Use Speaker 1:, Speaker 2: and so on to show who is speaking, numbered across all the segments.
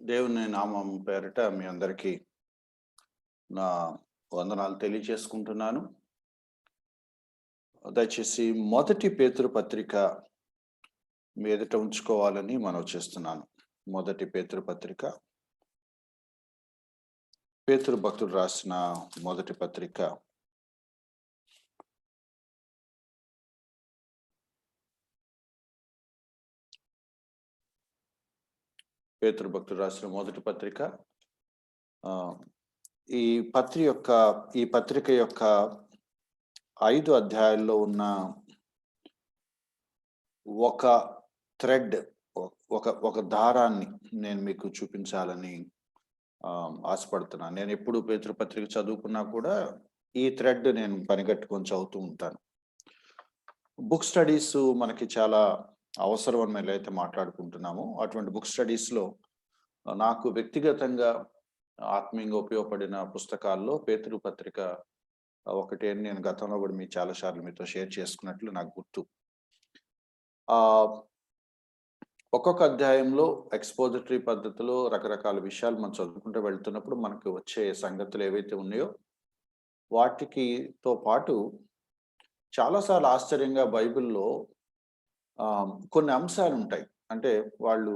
Speaker 1: దేవుని నామం పేరిట మీ అందరికీ నా వందనాలు తెలియజేసుకుంటున్నాను. దయచేసి మొదటి పేతురు పత్రిక మీ ఎదుట ఉంచుకోవాలని మనవి చేస్తున్నాను. మొదటి పేతురు పత్రిక, పేతురు భక్తుడు రాసిన మొదటి పత్రిక పేతురు భక్తుడు రాసిన మొదటి పత్రిక ఈ పత్రిక యొక్క 5 అధ్యాయాల్లో ఉన్న ఒక థ్రెడ్, ఒక దారాన్ని నేను మీకు చూపించాలని ఆశపడుతున్నాను. నేను ఎప్పుడు పేతురు పత్రిక చదువుకున్నా కూడా ఈ థ్రెడ్ నేను పనిగట్టుకొని చదువుతూ ఉంటాను. బుక్ స్టడీస్ మనకి చాలా అవసరం అని మేము అయితే మాట్లాడుకుంటున్నాము. అటువంటి బుక్ స్టడీస్లో నాకు వ్యక్తిగతంగా ఆత్మీయంగా ఉపయోగపడిన పుస్తకాల్లో పేతురు పత్రిక ఒకటి అని నేను గతంలో కూడా మీ చాలాసార్లు మీతో షేర్ చేసుకున్నట్లు నాకు గుర్తు. ఒక్కొక్క అధ్యాయంలో ఎక్స్పోజిటరీ పద్ధతిలో రకరకాల విషయాలు మనం చదువుకుంటూ వెళ్తున్నప్పుడు మనకు వచ్చే సంగతులు ఏవైతే ఉన్నాయో వాటితో పాటు చాలాసార్లు ఆశ్చర్యంగా బైబిల్లో కొన్ని అంశాలు ఉంటాయి. అంటే వాళ్ళు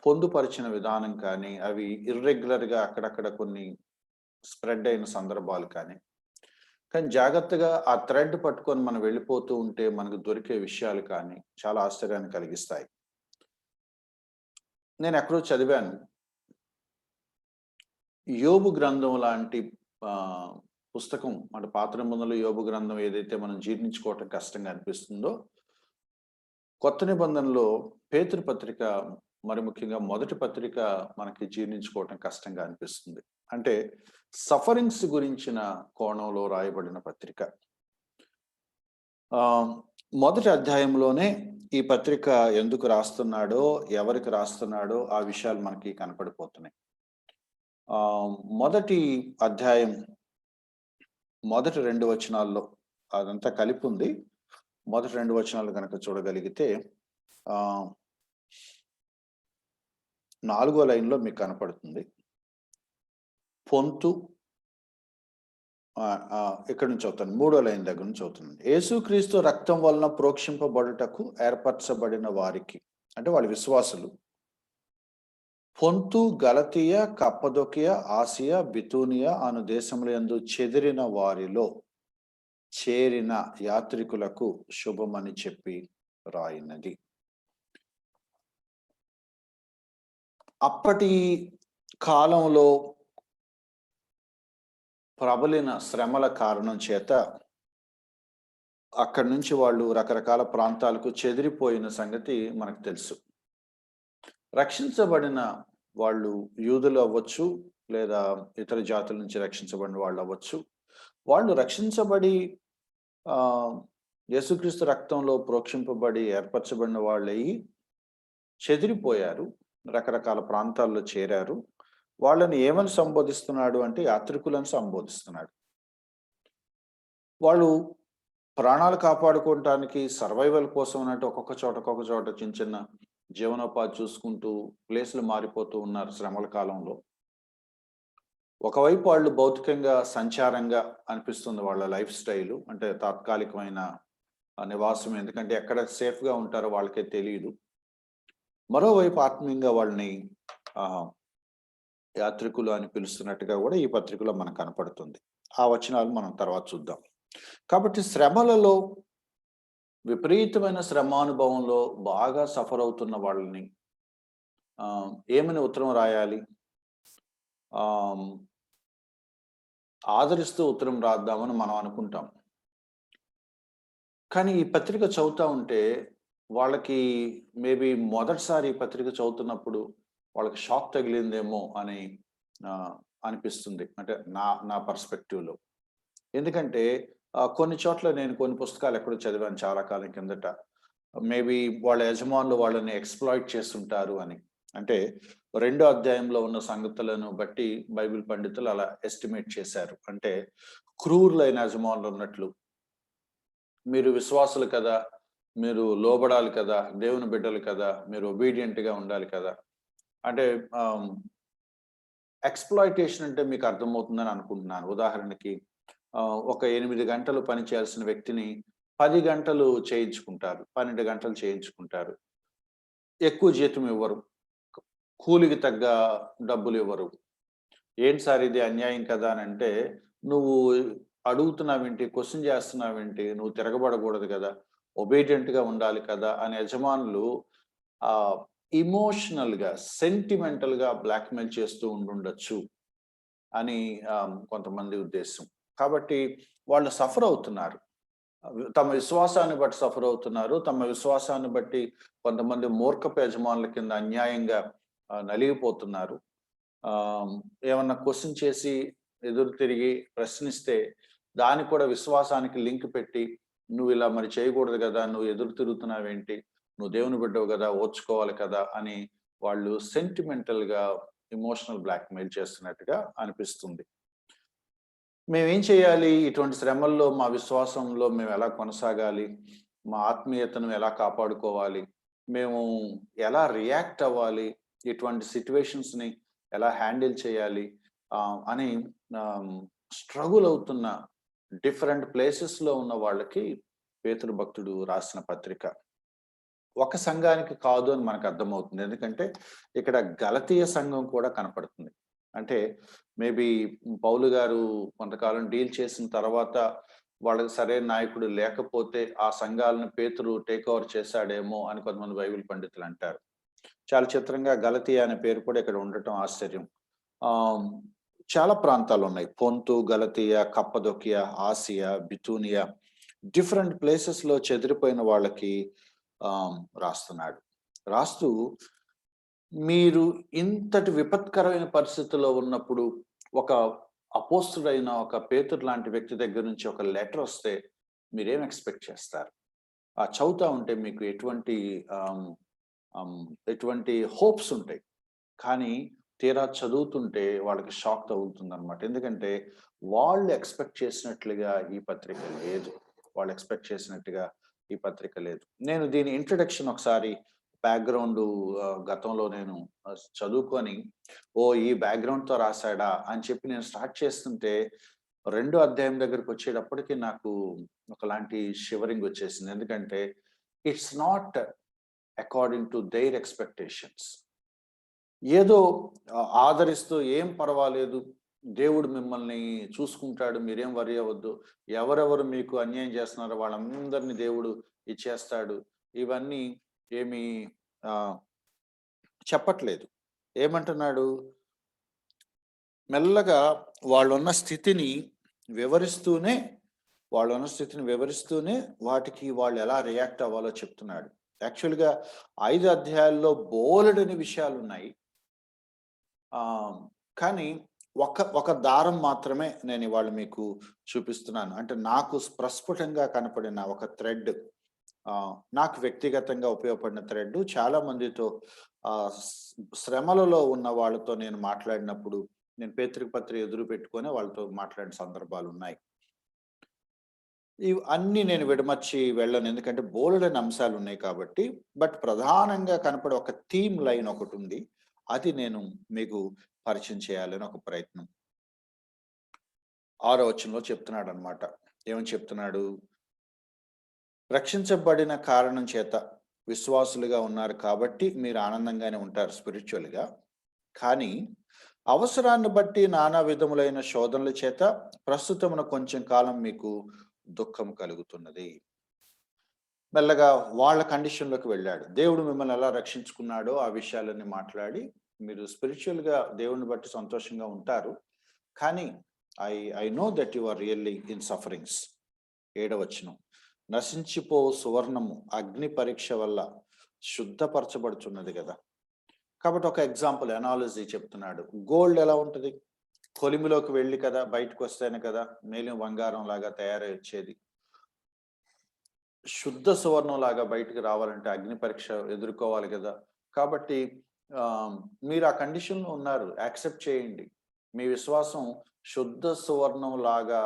Speaker 1: పొందుపరిచిన విధానం కానీ, అవి ఇర్రెగ్యులర్గా అక్కడక్కడ కొన్ని స్ప్రెడ్ అయిన సందర్భాలు కానీ జాగ్రత్తగా ఆ థ్రెడ్ పట్టుకొని మనం వెళ్ళిపోతూ ఉంటే మనకు దొరికే విషయాలు కానీ చాలా ఆశ్చర్యాన్ని కలిగిస్తాయి. నేను ఎక్కడో చదివాను, యోబు గ్రంథం లాంటి పుస్తకం, అంటే పాత నిబంధనలో యోబు గ్రంథం ఏదైతే మనం జీర్ణించుకోవటం కష్టంగా అనిపిస్తుందో, కొత్త నిబంధనలో పేతురు పత్రిక, మరి ముఖ్యంగా మొదటి పత్రిక మనకి జీర్ణించుకోవటం కష్టంగా అనిపిస్తుంది. అంటే సఫరింగ్స్ గురించిన కోణంలో రాయబడిన పత్రిక. మొదటి అధ్యాయంలోనే ఈ పత్రిక ఎందుకు రాస్తున్నాడో, ఎవరికి రాస్తున్నాడో ఆ విషయాలు మనకి కనపడిపోతున్నాయి. మొదటి అధ్యాయం మొదటి 2 వచనాల్లో అదంతా కలిపి ఉంది. మొదటి 2 వచనాలు కనుక చూడగలిగితే 4వ లైన్లో మీకు కనపడుతుంది. పొంతు, ఇక్కడ నుంచి చదువుతాను, 3వ లైన్ దగ్గర నుంచి చదువుతుంది. యేసుక్రీస్తు రక్తం వలన ప్రోక్షింపబడుటకు ఏర్పరచబడిన వారికి, అంటే వాళ్ళ విశ్వాసులు, పొంతు, గలతీయ, కప్పదొకియ, ఆసియా, బితూనియా అను దేశముల యందు చెదిరిన వారిలో చేరిన యాత్రికులకు శుభమని చెప్పి రాయినది. అప్పటి కాలంలో ప్రబలిన శ్రమల కారణం చేత అక్కడి నుంచి వాళ్ళు రకరకాల ప్రాంతాలకు చెదిరిపోయిన సంగతి మనకు తెలుసు. రక్షించబడిన వాళ్ళు యూదులు అవ్వచ్చు, లేదా ఇతర జాతుల నుంచి రక్షించబడిన వాళ్ళు అవ్వచ్చు. వాళ్ళు రక్షించబడి యేసుక్రీస్తు రక్తంలో ప్రోక్షింపబడి ఏర్పరచబడిన వాళ్ళయి చెదిరిపోయారు, రకరకాల ప్రాంతాల్లో చేరారు. వాళ్ళని ఏమని సంబోధిస్తున్నాడు అంటే యాత్రికులను సంబోధిస్తున్నాడు. వాళ్ళు ప్రాణాలు కాపాడుకోవటానికి, సర్వైవల్ కోసం అన్నట్టు ఒక్కొక్క చోట చిన్న చిన్న జీవనోపాధి చూసుకుంటూ ప్లేసులు మారిపోతూ ఉన్నారు శ్రమల కాలంలో. ఒకవైపు వాళ్ళు భౌతికంగా సంచారంగా అనిపిస్తుంది వాళ్ళ లైఫ్ స్టైలు, అంటే తాత్కాలికమైన నివాసం, ఎందుకంటే ఎక్కడ సేఫ్గా ఉంటారో వాళ్ళకే తెలియదు. మరోవైపు ఆత్మీయంగా వాళ్ళని యాత్రికులు అని పిలుస్తున్నట్టుగా కూడా ఈ పత్రికలో మనకు కనపడుతుంది. ఆ వచనాలు మనం తర్వాత చూద్దాం. కాబట్టి శ్రమలలో, విపరీతమైన శ్రమానుభవంలో బాగా సఫర్ అవుతున్న వాళ్ళని ఏమని ఉత్తరం రాయాలి, ఆదరిస్తూ ఉత్తరం రాద్దామని మనం అనుకుంటాం. కానీ ఈ పత్రిక చదువుతూ ఉంటే వాళ్ళకి మేబీ మొదటిసారి ఈ పత్రిక చదువుతున్నప్పుడు వాళ్ళకి షాక్ తగిలిందేమో అని అనిపిస్తుంది, అంటే నా పర్స్పెక్టివ్లో. ఎందుకంటే కొన్ని చోట్ల నేను కొన్ని పుస్తకాలు ఎక్కడో చదివాను చాలా కాలం కిందట, మేబీ వాళ్ళ యజమానులు వాళ్ళని ఎక్స్‌ప్లాయిట్ చేస్తుంటారు అని. అంటే 2వ అధ్యాయంలో ఉన్న సంగతులను బట్టి బైబిల్ పండితులు అలా ఎస్టిమేట్ చేశారు. అంటే క్రూరులైన యజమానులు ఉన్నట్లు, మీరు విశ్వాసులు కదా, మీరు లోబడాలి కదా, దేవుని బిడ్డలు కదా, మీరు ఒబీడియంట్గా ఉండాలి కదా, అంటే ఎక్స్‌ప్లాయిటేషన్ అంటే మీకు అర్థమవుతుందని అనుకుంటున్నాను. ఉదాహరణకి ఒక 8 గంటలు పని చేయాల్సిన వ్యక్తిని 10 గంటలు చేయించుకుంటారు. 12 గంటలు చేయించుకుంటారు. ఎక్కువ జీతం ఇవ్వరు. కూలికి తగ్గ డబ్బులివ్వరు. ఏంటి సార్ ఇది అన్యాయం కదా అనంటే, నువ్వు అడుగుతున్నావేంటి? క్వెషన్ చేస్తున్నావేంటి? నువ్వు తిరగబడకూడదు కదా! ఒబీడియంట్‌గా ఉండాలి కదా! అని యజమానులు ఆహ్, ఎమోషనల్‌గా, సెంటిమెంటల్‌గా బ్లాక్‌మెయిల్ చేస్తూ ఉండుండొచ్చు అని కొంతమంది ఉద్దేశం. కాబట్టి వాళ్ళు సఫర్ అవుతున్నారు. తమ విశ్వాసాన్ని బట్టి సఫర్ అవుతున్నారు. తమ విశ్వాసాన్ని బట్టి కొంతమంది మూర్ఖపు యజమానుల కింద అన్యాయంగా నలిగిపోతున్నారు. ఆహ్, ఏమన్నా క్వెషన్ చేసి ఎదురు తిరిగి ప్రశ్నిస్తే దానికి కూడా విశ్వాసానికి లింక్ పెట్టి, "నువ్విలా మరి చేయకూడదు గదా! నువ్వు ఎదురు తిరుగుతున్నావేంటి? నువ్వు దేవుని బిడ్డవు గదా! ఓర్చుకోవాలి కదా!" అని వాళ్ళు సెంటిమెంటల్‌గా ఎమోషనల్ బ్లాక్‌మెయిల్ చేస్తున్నట్టుగా అనిపిస్తుంది. మేమేం చేయాలి? ఇటువంటి శ్రమల్లో మా విశ్వాసంలో మేమెలా కొనసాగాలి? మా ఆత్మీయతను ఎలా కాపాడుకోవాలి? మేము ఎలా రియాక్ట్ అవ్వాలి? ఇటువంటి సిట్యుయేషన్స్‌ని ఎలా హ్యాండిల్ చేయాలి? అని ఆహ్, స్ట్రగుల్ అవుతున్న డిఫరెంట్ ప్లేసెస్‌లో ఉన్న వాళ్ళకి పేతురు భక్తుడు రాసిన పత్రిక. ఒక సంఘానికి కాదు అని మనకు అర్థమవుతుంది. ఎందుకంటే ఇక్కడ గలతీయ సంఘం కూడా కనపడుతుంది. అంటే మేబీ పౌలు గారు కొంతకాలం డీల్ చేసిన తర్వాత వాళ్ళకి సరైన నాయకుడు లేకపోతే ఆ సంఘాలను పేతురు టేక్ ఓవర్ చేశాడేమో అని కొంతమంది బైబిల్ పండితులు అంటారు. చాలా చిత్రంగా గలతీయ అనే పేరు కూడా ఇక్కడ ఉండటం ఆశ్చర్యం. ఆహ్, చాలా ప్రాంతాలున్నాయి. పొంతు, గలతీయ, కప్పదొకియ, ఆసియా, బితూనియా డిఫరెంట్ ప్లేసెస్‌లో చెదిరిపోయిన వాళ్ళకి రాస్తున్నాడు. రాస్తూ మీరు ఇంతటి విపత్కరమైన పరిస్థితిలో ఉన్నప్పుడు ఒక అపోస్తుడైన ఒక పేతురు లాంటి వ్యక్తి దగ్గర నుంచి ఒక లెటర్ వస్తే మీరేం ఎక్స్‌పెక్ట్ చేస్తారు? చదువుతా ఉంటే మీకు ఆహ్, ఆహ్, ఎటువంటి హోప్స్ ఉంటాయి. కానీ తీరా చదువుతుంటే వాళ్ళకి షాక్ తగులుతుందనమాట. ఎందుకంటే వాళ్ళు ఎక్స్‌పెక్ట్ చేసినట్లుగా ఈ పత్రిక లేదు. వాళ్ళు ఎక్స్‌పెక్ట్ చేసినట్టుగా ఈ పత్రిక లేదు. నేను దీని ఇంట్రొడక్షన్ ఒకసారి బ్యాక్‌గ్రౌండు గతంలో నేను చదువుకొని, ఓహ్! ఈ బ్యాక్‌గ్రౌండ్‌తో రాసాడా అని చెప్పి నేను స్టార్ట్ చేస్తుంటే, రెండో అధ్యాయం దగ్గరకొచ్చేటప్పటికి నాకు ఒకలాంటి షివరింగ్ వచ్చేసింది. ఎందుకంటే it's not according to their expectations. ఏదో ఆదరిస్తూ ఏం పర్వాలేదు. దేవుడు మిమ్మల్ని చూసుకుంటాడు. మీరేం వర్రీ అవ్వద్దు. ఎవరెవరు మీకు అన్యాయం చేస్తున్నారో వాళ్ళందరిని దేవుడు ఇచ్చేస్తాడు. ఇవన్నీ ఏమి ఆహ్, చెప్పట్లేదు. ఏమంటున్నాడు? మెల్లగా వాళ్ళున్న స్థితిని వివరిస్తూనే వాటికి వాళ్ళు ఎలా రియాక్ట్ అవ్వాలో చెప్తున్నాడు. యాక్చువల్‌గా 5 అధ్యాయాల్లో బోలెడన్ని విషయాలున్నాయి. కానీ ఒక దారం మాత్రమే నేను ఇవాళ మీకు చూపిస్తున్నాను. అంటే నాకు ప్రస్ఫుటంగా కనపడిన ఒక థ్రెడ్, నాకు వ్యక్తిగతంగా ఉపయోగపడిన థ్రెడ్ చాలా మందితో శ్రమలలో ఉన్న వాళ్ళతో నేను మాట్లాడినప్పుడు నేను పేతృక పత్రిక ఎదురు పెట్టుకొని వాళ్ళతో మాట్లాడిన సందర్భాలున్నాయి. ఇవి అన్నీ నేను విడమర్చి వెళ్ళను. ఎందుకంటే బోలెడన్ని అంశాలున్నాయి కాబట్టి. బట్ ప్రధానంగా కనపడే ఒక థీమ్ లైన్ ఒకటుంది. అది నేను మీకు పరిచయం చేయాలని ఒక ప్రయత్నం. 6వ వచనంలో చెప్తున్నాడనమాట. ఏమని చెప్తున్నాడు? రక్షించబడిన కారణం చేత విశ్వాసులుగా ఉన్నారు కాబట్టి మీరు ఆనందంగానే ఉంటారు స్పిరిచువల్‌గా. కానీ అవసరాన్ని బట్టి నానా విధములైన శోధనల చేత ప్రస్తుతమున కొంచెం కాలం మీకు దుఃఖం కలుగుతున్నది. మెల్లగా వాళ్ళ కండిషన్‌లోకి వెళ్ళాడు. దేవుడు మిమ్మల్ని ఎలా రక్షించుకున్నాడో ఆ విషయాలన్నీ మాట్లాడి, మీరు స్పిరిచువల్‌గా దేవుడిని బట్టి సంతోషంగా ఉంటారు. కానీ I know that you are really in sufferings. 7వ వచనం. నశించిపో సువర్ణము అగ్ని పరీక్ష వల్ల శుద్ధపరచబడుచున్నది గదా! కాబట్టి ఒక ఎగ్జాంపుల్ అనాలజీ చెప్తున్నాడు. గోల్డ్ ఎలా ఉంటది? కొలిమిలోకి వెళ్ళి కదా బయటకొస్తేనే కదా మేలిమి బంగారం లాగా తయారై వచ్చేది. శుద్ధ సువర్ణం లాగా బయటకి రావాలంటే అగ్ని పరీక్ష ఎదుర్కోవాలి కదా! కాబట్టి మీరు ఆ కండిషన్‌లో ఉన్నారు. యాక్సెప్ట్ చేయండి. మీ విశ్వాసం శుద్ధ సువర్ణం లాగా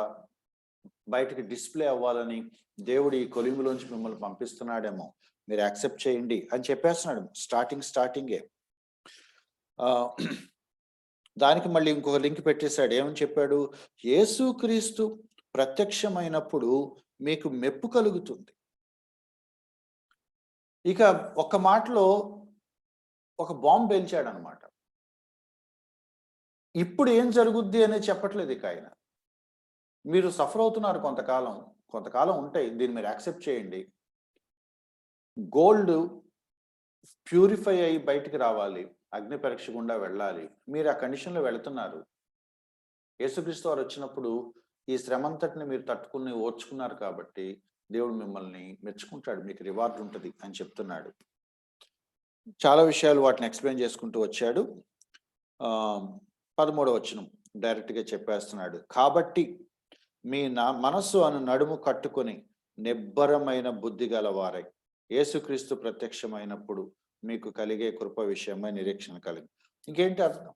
Speaker 1: బయటికి డిస్‌ప్లే అవ్వాలని దేవుడు ఈ కొలిమిలోంచి మిమ్మల్ని పంపిస్తున్నాడేమో. మీరు యాక్సెప్ట్ చేయండి అని చెప్పేస్తున్నాడు. స్టార్టింగే. దానికి మళ్ళీ ఇంకొక లింక్ పెట్టేశాడు. ఏమని చెప్పాడు? యేసుక్రీస్తు ప్రత్యక్షమైనప్పుడు మీకు మెప్పు కలుగుతుంది. ఇక ఒక్క మాటలో ఒక బాంబు పేల్చాడనమాట. ఇప్పుడు ఏం జరుగుద్ది అనేది చెప్పట్లేదు ఇక ఆయన. మీరు సఫర్ అవుతున్నారు కొంతకాలం ఉంటాయి. దీన్ని మీరు యాక్సెప్ట్ చేయండి. గోల్డ్ ప్యూరిఫై అయ్యి బయటికి రావాలి. అగ్ని పరీక్ష గుండా వెళ్ళాలి. మీరు ఆ కండిషన్‌లో వెళుతున్నారు. యేసుక్రీస్తు వారు వచ్చినప్పుడు ఈ శ్రమంతటిని మీరు తట్టుకుని ఓర్చుకున్నారు కాబట్టి దేవుడు మిమ్మల్ని మెచ్చుకుంటాడు. మీకు రివార్డ్ ఉంటది అని చెప్తున్నాడు. చాలా విషయాలు వాటిని ఎక్స్‌ప్లెయిన్ చేసుకుంటూ వచ్చాడు. 13వ వచనం డైరెక్ట్‌గా చెప్పేస్తున్నాడు. కాబట్టి మీ మనస్సు అను నడుము కట్టుకొని నిబ్బరమైన బుద్ధి గలవారై యేసుక్రీస్తు ప్రత్యక్షమైనప్పుడు మీకు కలిగే కృప విషయమై నిరీక్షణ కలిగి. ఇంకేంటి అర్థం?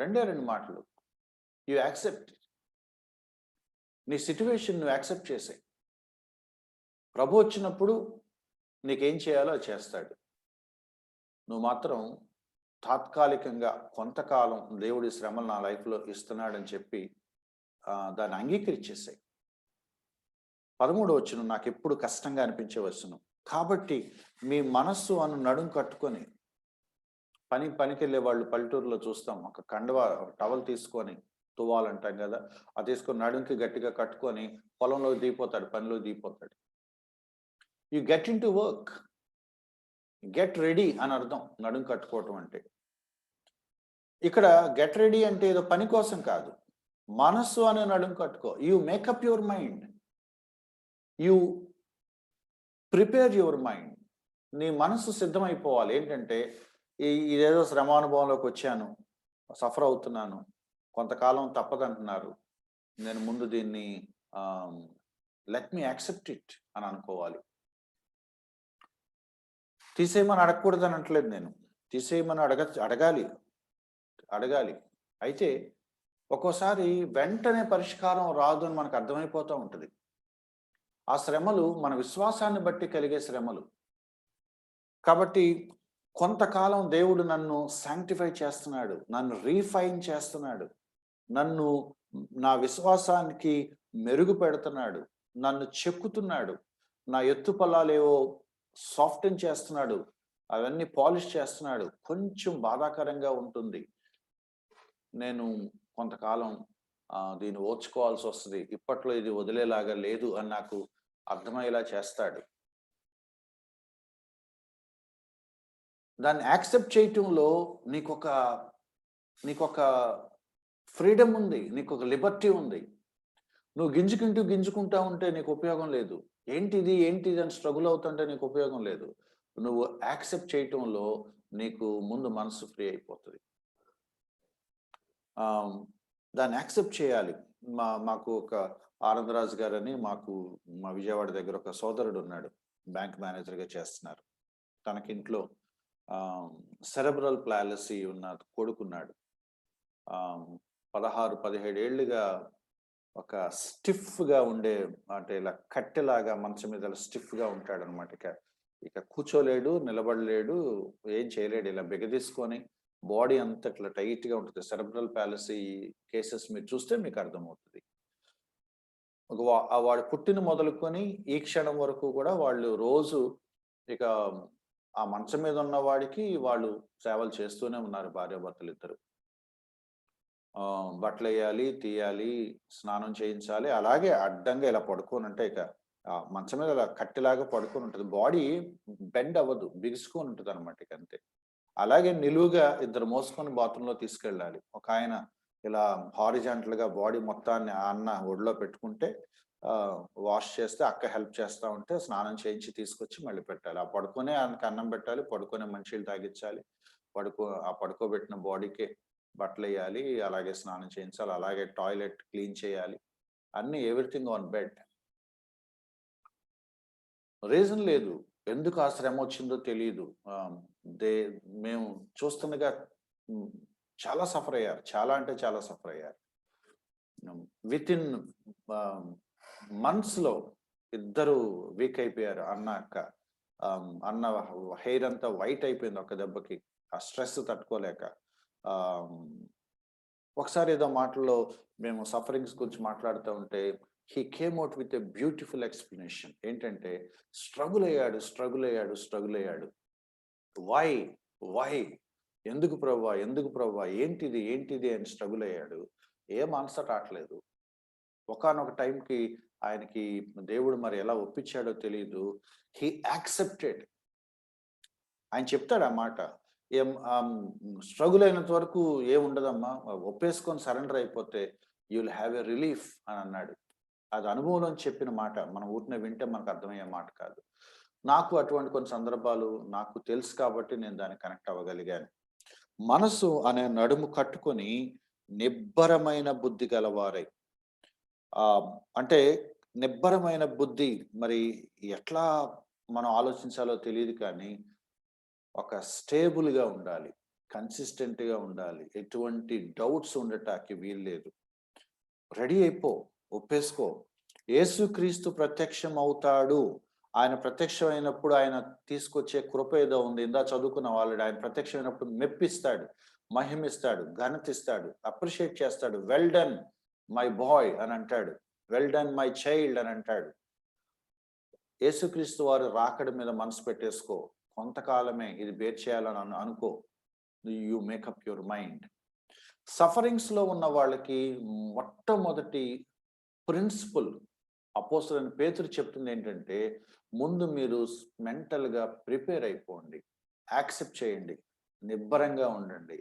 Speaker 1: రెండు మాటలు. You accept. నీ సిట్యుయేషన్ నువ్వు యాక్సెప్ట్ చేసే. ప్రభు వచ్చినప్పుడు నీకేం చేయాలో అది చేస్తాడు. నువ్వు మాత్రం తాత్కాలికంగా కొంతకాలం దేవుడి శ్రమలు నా లైఫ్లో ఇస్తున్నాడని చెప్పి దాన్ని అంగీకరించేసాయి. 13వ వచనం నాకు ఎప్పుడు కష్టంగా అనిపించే వచనం. కాబట్టి మీ మనస్సు అను నడుం కట్టుకొని, పనికి వెళ్ళే వాళ్ళు పల్లెటూరులో చూస్తాం, ఒక కండువా టవల్ తీసుకొని, తువ్వాలు అంటాం కదా, అది తీసుకొని నడుంకి గట్టిగా కట్టుకొని పొలంలో దిగిపోతాడు, పనిలో దిగిపోతాడు. You get in to work, get ready అని అర్థం నడుం కట్టుకోవటం అంటే. ఇక్కడ గెట్ రెడీ అంటే ఏదో పని కోసం కాదు, మనస్సు అనే నడుం కట్టుకో. You makeup your mind, you prepare your mind. నీ మనసు సిద్ధమైపోవాలి. ఏంటంటే ఇదేదో శ్రమానుభవంలోకి వచ్చాను, సఫర్ అవుతున్నాను, కొంతకాలం తప్పదంటున్నారు, నేను ముందు దీన్ని లెట్ మీ యాక్సెప్ట్ ఇట్ అని అనుకోవాలి. తీసేయమని అడగకూడదు అని అంటలేదు నేను. తీసేయమని అడగాలి. అయితే ఒక్కోసారి వెంటనే పరిష్కారం రాదు అని మనకు అర్థమైపోతూ ఉంటుంది. ఆ శ్రమలు మన విశ్వాసాన్ని బట్టి కలిగే శ్రమలు. కాబట్టి కొంతకాలం దేవుడు నన్ను శాంక్టిఫై చేస్తున్నాడు, నన్ను రీఫైన్ చేస్తున్నాడు, నన్ను నా విశ్వాసానికి మెరుగు పెడుతున్నాడు, నన్ను చెక్కుతున్నాడు, నా ఎత్తుపల్లాలేవో సాఫ్టెన్ చేస్తున్నాడు, అవన్నీ పాలిష్ చేస్తున్నాడు. కొంచెం బాధాకరంగా ఉంటుంది. నేను కొంతకాలం దీన్ని ఓర్చుకోవాల్సి వస్తుంది, ఇప్పట్లో ఇది వదిలేలాగా లేదు అని నాకు అర్థమయ్యేలా చేస్తాడు. దాన్ని యాక్సెప్ట్ చేయటంలో నీకొక ఫ్రీడమ్ ఉంది, నీకొక లిబర్టీ ఉంది. నువ్వు గింజుకుంటా ఉంటే నీకు ఉపయోగం లేదు. ఏంటిది అని స్ట్రగుల్ అవుతుంటే నీకు ఉపయోగం లేదు. నువ్వు యాక్సెప్ట్ చేయటంలో నీకు ముందు మనసు ఫ్రీ అయిపోతుంది. దాన్ని యాక్సెప్ట్ చేయాలి. మాకు ఒక ఆనందరాజు గారని మా విజయవాడ దగ్గర ఒక సోదరుడు ఉన్నాడు, బ్యాంక్ మేనేజర్గా చేస్తున్నారు. తనకింట్లో సెరెబ్రల్ ప్లాలసీ ఉన్న కొడుకున్నాడు. 16-17 ఏళ్ళుగా ఒక స్టిఫ్గా ఉండే, అంటే ఇలా కట్టెలాగా మంచం మీద స్టిఫ్గా ఉంటాడు అనమాట. ఇక కూర్చోలేడు, నిలబడలేడు, ఏం చేయలేడు. ఇలా బిగదీసుకొని బాడీ అంతా ఇట్లా టైట్గా ఉంటుంది. సెరెబ్రల్ ప్యాలసీ కేసెస్ మీరు చూస్తే మీకు అర్థమవుతుంది. వాడు పుట్టిన మొదలుకొని ఈ క్షణం వరకు కూడా వాళ్ళు రోజు ఇక ఆ మంచం మీద ఉన్న వాడికి వాళ్ళు సేవలు చేస్తూనే ఉన్నారు, భార్యాభర్తలు ఇద్దరు. బట్టలు వేయాలి, తీయాలి, స్నానం చేయించాలి. అలాగే అడ్డంగా ఇలా పడుకొని ఉంటే ఇక మంచం మీద ఇలా కట్టెలాగా పడుకొని ఉంటుంది. బాడీ బెండ్ అవ్వదు, బిగుసుకొని ఉంటుంది అనమాట. ఇక అంతే. అలాగే నిలువుగా ఇద్దరు మోసుకొని బాత్రూంలో తీసుకెళ్ళాలి. ఒక ఆయన ఇలా హారిజాంటల్ గా బాడీ మొత్తాన్ని అన్న ఒడిలో పెట్టుకుంటే, వాష్ చేస్తే అక్క హెల్ప్ చేస్తూ ఉంటే స్నానం చేయించి తీసుకొచ్చి మళ్ళీ పెట్టాలి. ఆ పడుకునే ఆయనకి అన్నం పెట్టాలి, పడుకునే మంచిలు తాగించాలి, పడుకోబెట్టిన బాడీకే బట్టలు వేయాలి, అలాగే స్నానం చేయించాలి, అలాగే టాయిలెట్ క్లీన్ చేయాలి, అన్ని ఎవ్రీథింగ్ ఆన్ బెడ్. రీజన్ లేదు, ఎందుకు ఆ శ్రమ వచ్చిందో తెలియదు. మేము చూస్తుండగా చాలా సఫర్ అయ్యారు, చాలా అంటే చాలా సఫర్ అయ్యారు. విత్ ఇన్ మంత్స్ లో ఇద్దరు వీక్ అయిపోయారు. అన్న హెయిర్ అంతా వైట్ అయిపోయింది ఒక దెబ్బకి, ఆ స్ట్రెస్ తట్టుకోలేక. ఒకసారి ఏదో మాటల్లో మేము సఫరింగ్స్ గురించి మాట్లాడుతూ ఉంటే he came out with a beautiful explanation. ఏంటంటే స్ట్రగుల్ అయ్యాడు, స్ట్రగుల్ అయ్యాడు, స్ట్రగుల్ అయ్యాడు. వై వై ఎందుకు ప్రభా, ఎందుకు ప్రభా, ఏంటిది ఏంటిది అని స్ట్రగుల్ అయ్యాడు. ఏం ఆన్సర్ రావట్లేదు. ఒకానొక టైంకి ఆయనకి దేవుడు మరి ఎలా ఒప్పించాడో తెలియదు. He accepted. ఆయన చెప్తాడు ఆ మాట. ఏం స్ట్రగుల్ అయినంత వరకు ఏముండదమ్మా, ఒప్పేసుకొని సరెండర్ అయిపోతే you will have a relief అని అన్నాడు. అది అనుభవంలో చెప్పిన మాట. మనం ఊరినే వింటే మనకు అర్థమయ్యే మాట కాదు. నాకు అటువంటి కొన్ని సందర్భాలు నాకు తెలుసు కాబట్టి నేను దానికి కనెక్ట్ అవ్వగలిగాను. మనసు అనే నడుము కట్టుకొని నిబ్బరమైన బుద్ధి గలవారై. అంటే నిబ్బరమైన బుద్ధి మరి ఎట్లా మనం ఆలోచించాలో తెలియదు కానీ ఒక స్టేబుల్గా ఉండాలి, కన్సిస్టెంట్గా ఉండాలి, ఎటువంటి డౌట్స్ ఉండటానికి వీల్లేదు. రెడీ అయిపో, ఒప్పేసుకో. యేసుక్రీస్తు ప్రత్యక్షం అవుతాడు. ఆయన ప్రత్యక్షమైనప్పుడు ఆయన తీసుకొచ్చే కృప ఏదో ఉంది. ఇందా చదువుకున్న వాళ్ళు ఆయన ప్రత్యక్షమైనప్పుడు మెప్పిస్తాడు, మహిమిస్తాడు, ఘనతిస్తాడు, అప్రిషియేట్ చేస్తాడు. వెల్ డన్ మై బాయ్ అని అంటాడు, వెల్ డన్ మై చైల్డ్ అని అంటాడు. యేసుక్రీస్తు వారు రాకడ మీద మనసు పెట్టేసుకో. కొంతకాలమే ఇది బేర్ చేయాలని అనుకో. You makeup your mind. Sufferings లో ఉన్న వాళ్ళకి మొట్టమొదటి ప్రిన్సిపల్ అపోస్తలుడైన పేతురు చెప్తుంది ఏంటంటే, ముందు మీరు మెంటల్గా ప్రిపేర్ అయిపోండి, యాక్సెప్ట్ చేయండి, నిబ్బరంగా ఉండండి.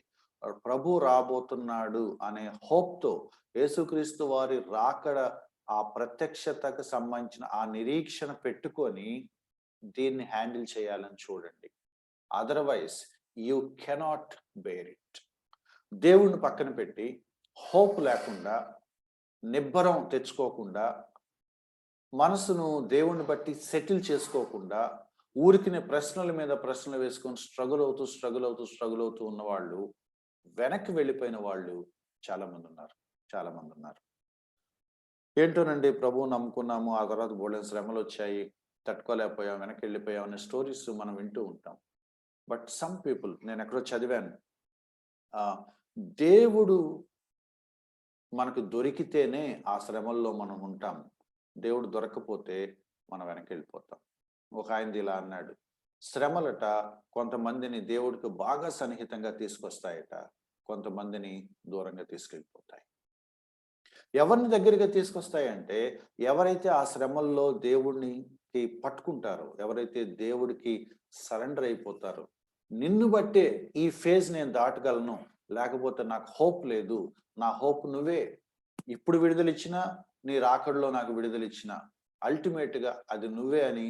Speaker 1: ప్రభు రాబోతున్నాడు అనే హోప్తో యేసుక్రీస్తు వారి రాకడ ఆ ప్రత్యక్షతకు సంబంధించిన ఆ నిరీక్షణ పెట్టుకొని దీన్ని హ్యాండిల్ చేయాలని చూడండి. Otherwise you cannot bear it. దేవుణ్ణి పక్కన పెట్టి హోప్ లేకుండా, నిబ్బరం తెచ్చుకోకుండా, మనసును దేవుణ్ణి బట్టి సెటిల్ చేసుకోకుండా, ఊరికినే ప్రశ్నల మీద ప్రశ్నలు వేసుకొని స్ట్రగుల్ అవుతూ ఉన్నవాళ్ళు, వెనక్కి వెళ్ళిపోయిన వాళ్ళు చాలా మంది ఉన్నారు. ఏంటోనండి, ప్రభువు నమ్ముకున్నాము, ఆ తర్వాత బోలెడు శ్రమలు వచ్చాయి, తట్టుకోలేకపోయాం, వెనక్కి వెళ్ళిపోయాం అనే స్టోరీస్ మనం వింటూ ఉంటాం. బట్ సమ్ పీపుల్, నేను ఎక్కడో చదివాను, దేవుడు మనకు దొరికితేనే ఆ శ్రమల్లో మనం ఉంటాం. దేవుడు దొరకపోతే మనం వెనక్కి వెళ్ళిపోతాం. ఒక ఆయనది ఇలా అన్నాడు, శ్రమలట కొంతమందిని దేవుడికి బాగా సన్నిహితంగా తీసుకొస్తాయట, కొంతమందిని దూరంగా తీసుకెళ్ళిపోతాయి. ఎవరిని దగ్గరగా తీసుకొస్తాయంటే ఎవరైతే ఆ శ్రమల్లో దేవుడికి పట్టుకుంటారో, ఎవరైతే దేవుడికి సరెండర్ అయిపోతారో. నిన్ను బట్టే ఈ ఫేజ్ నేను దాటగలను, లేకపోతే నాకు హోప్ లేదు, నా హోప్ నువ్వే. ఇప్పుడు విడుదలిచ్చినా, నీ రాకడలో నాకు విడుదలిచ్చినా అల్టిమేట్గా అది నువ్వే అని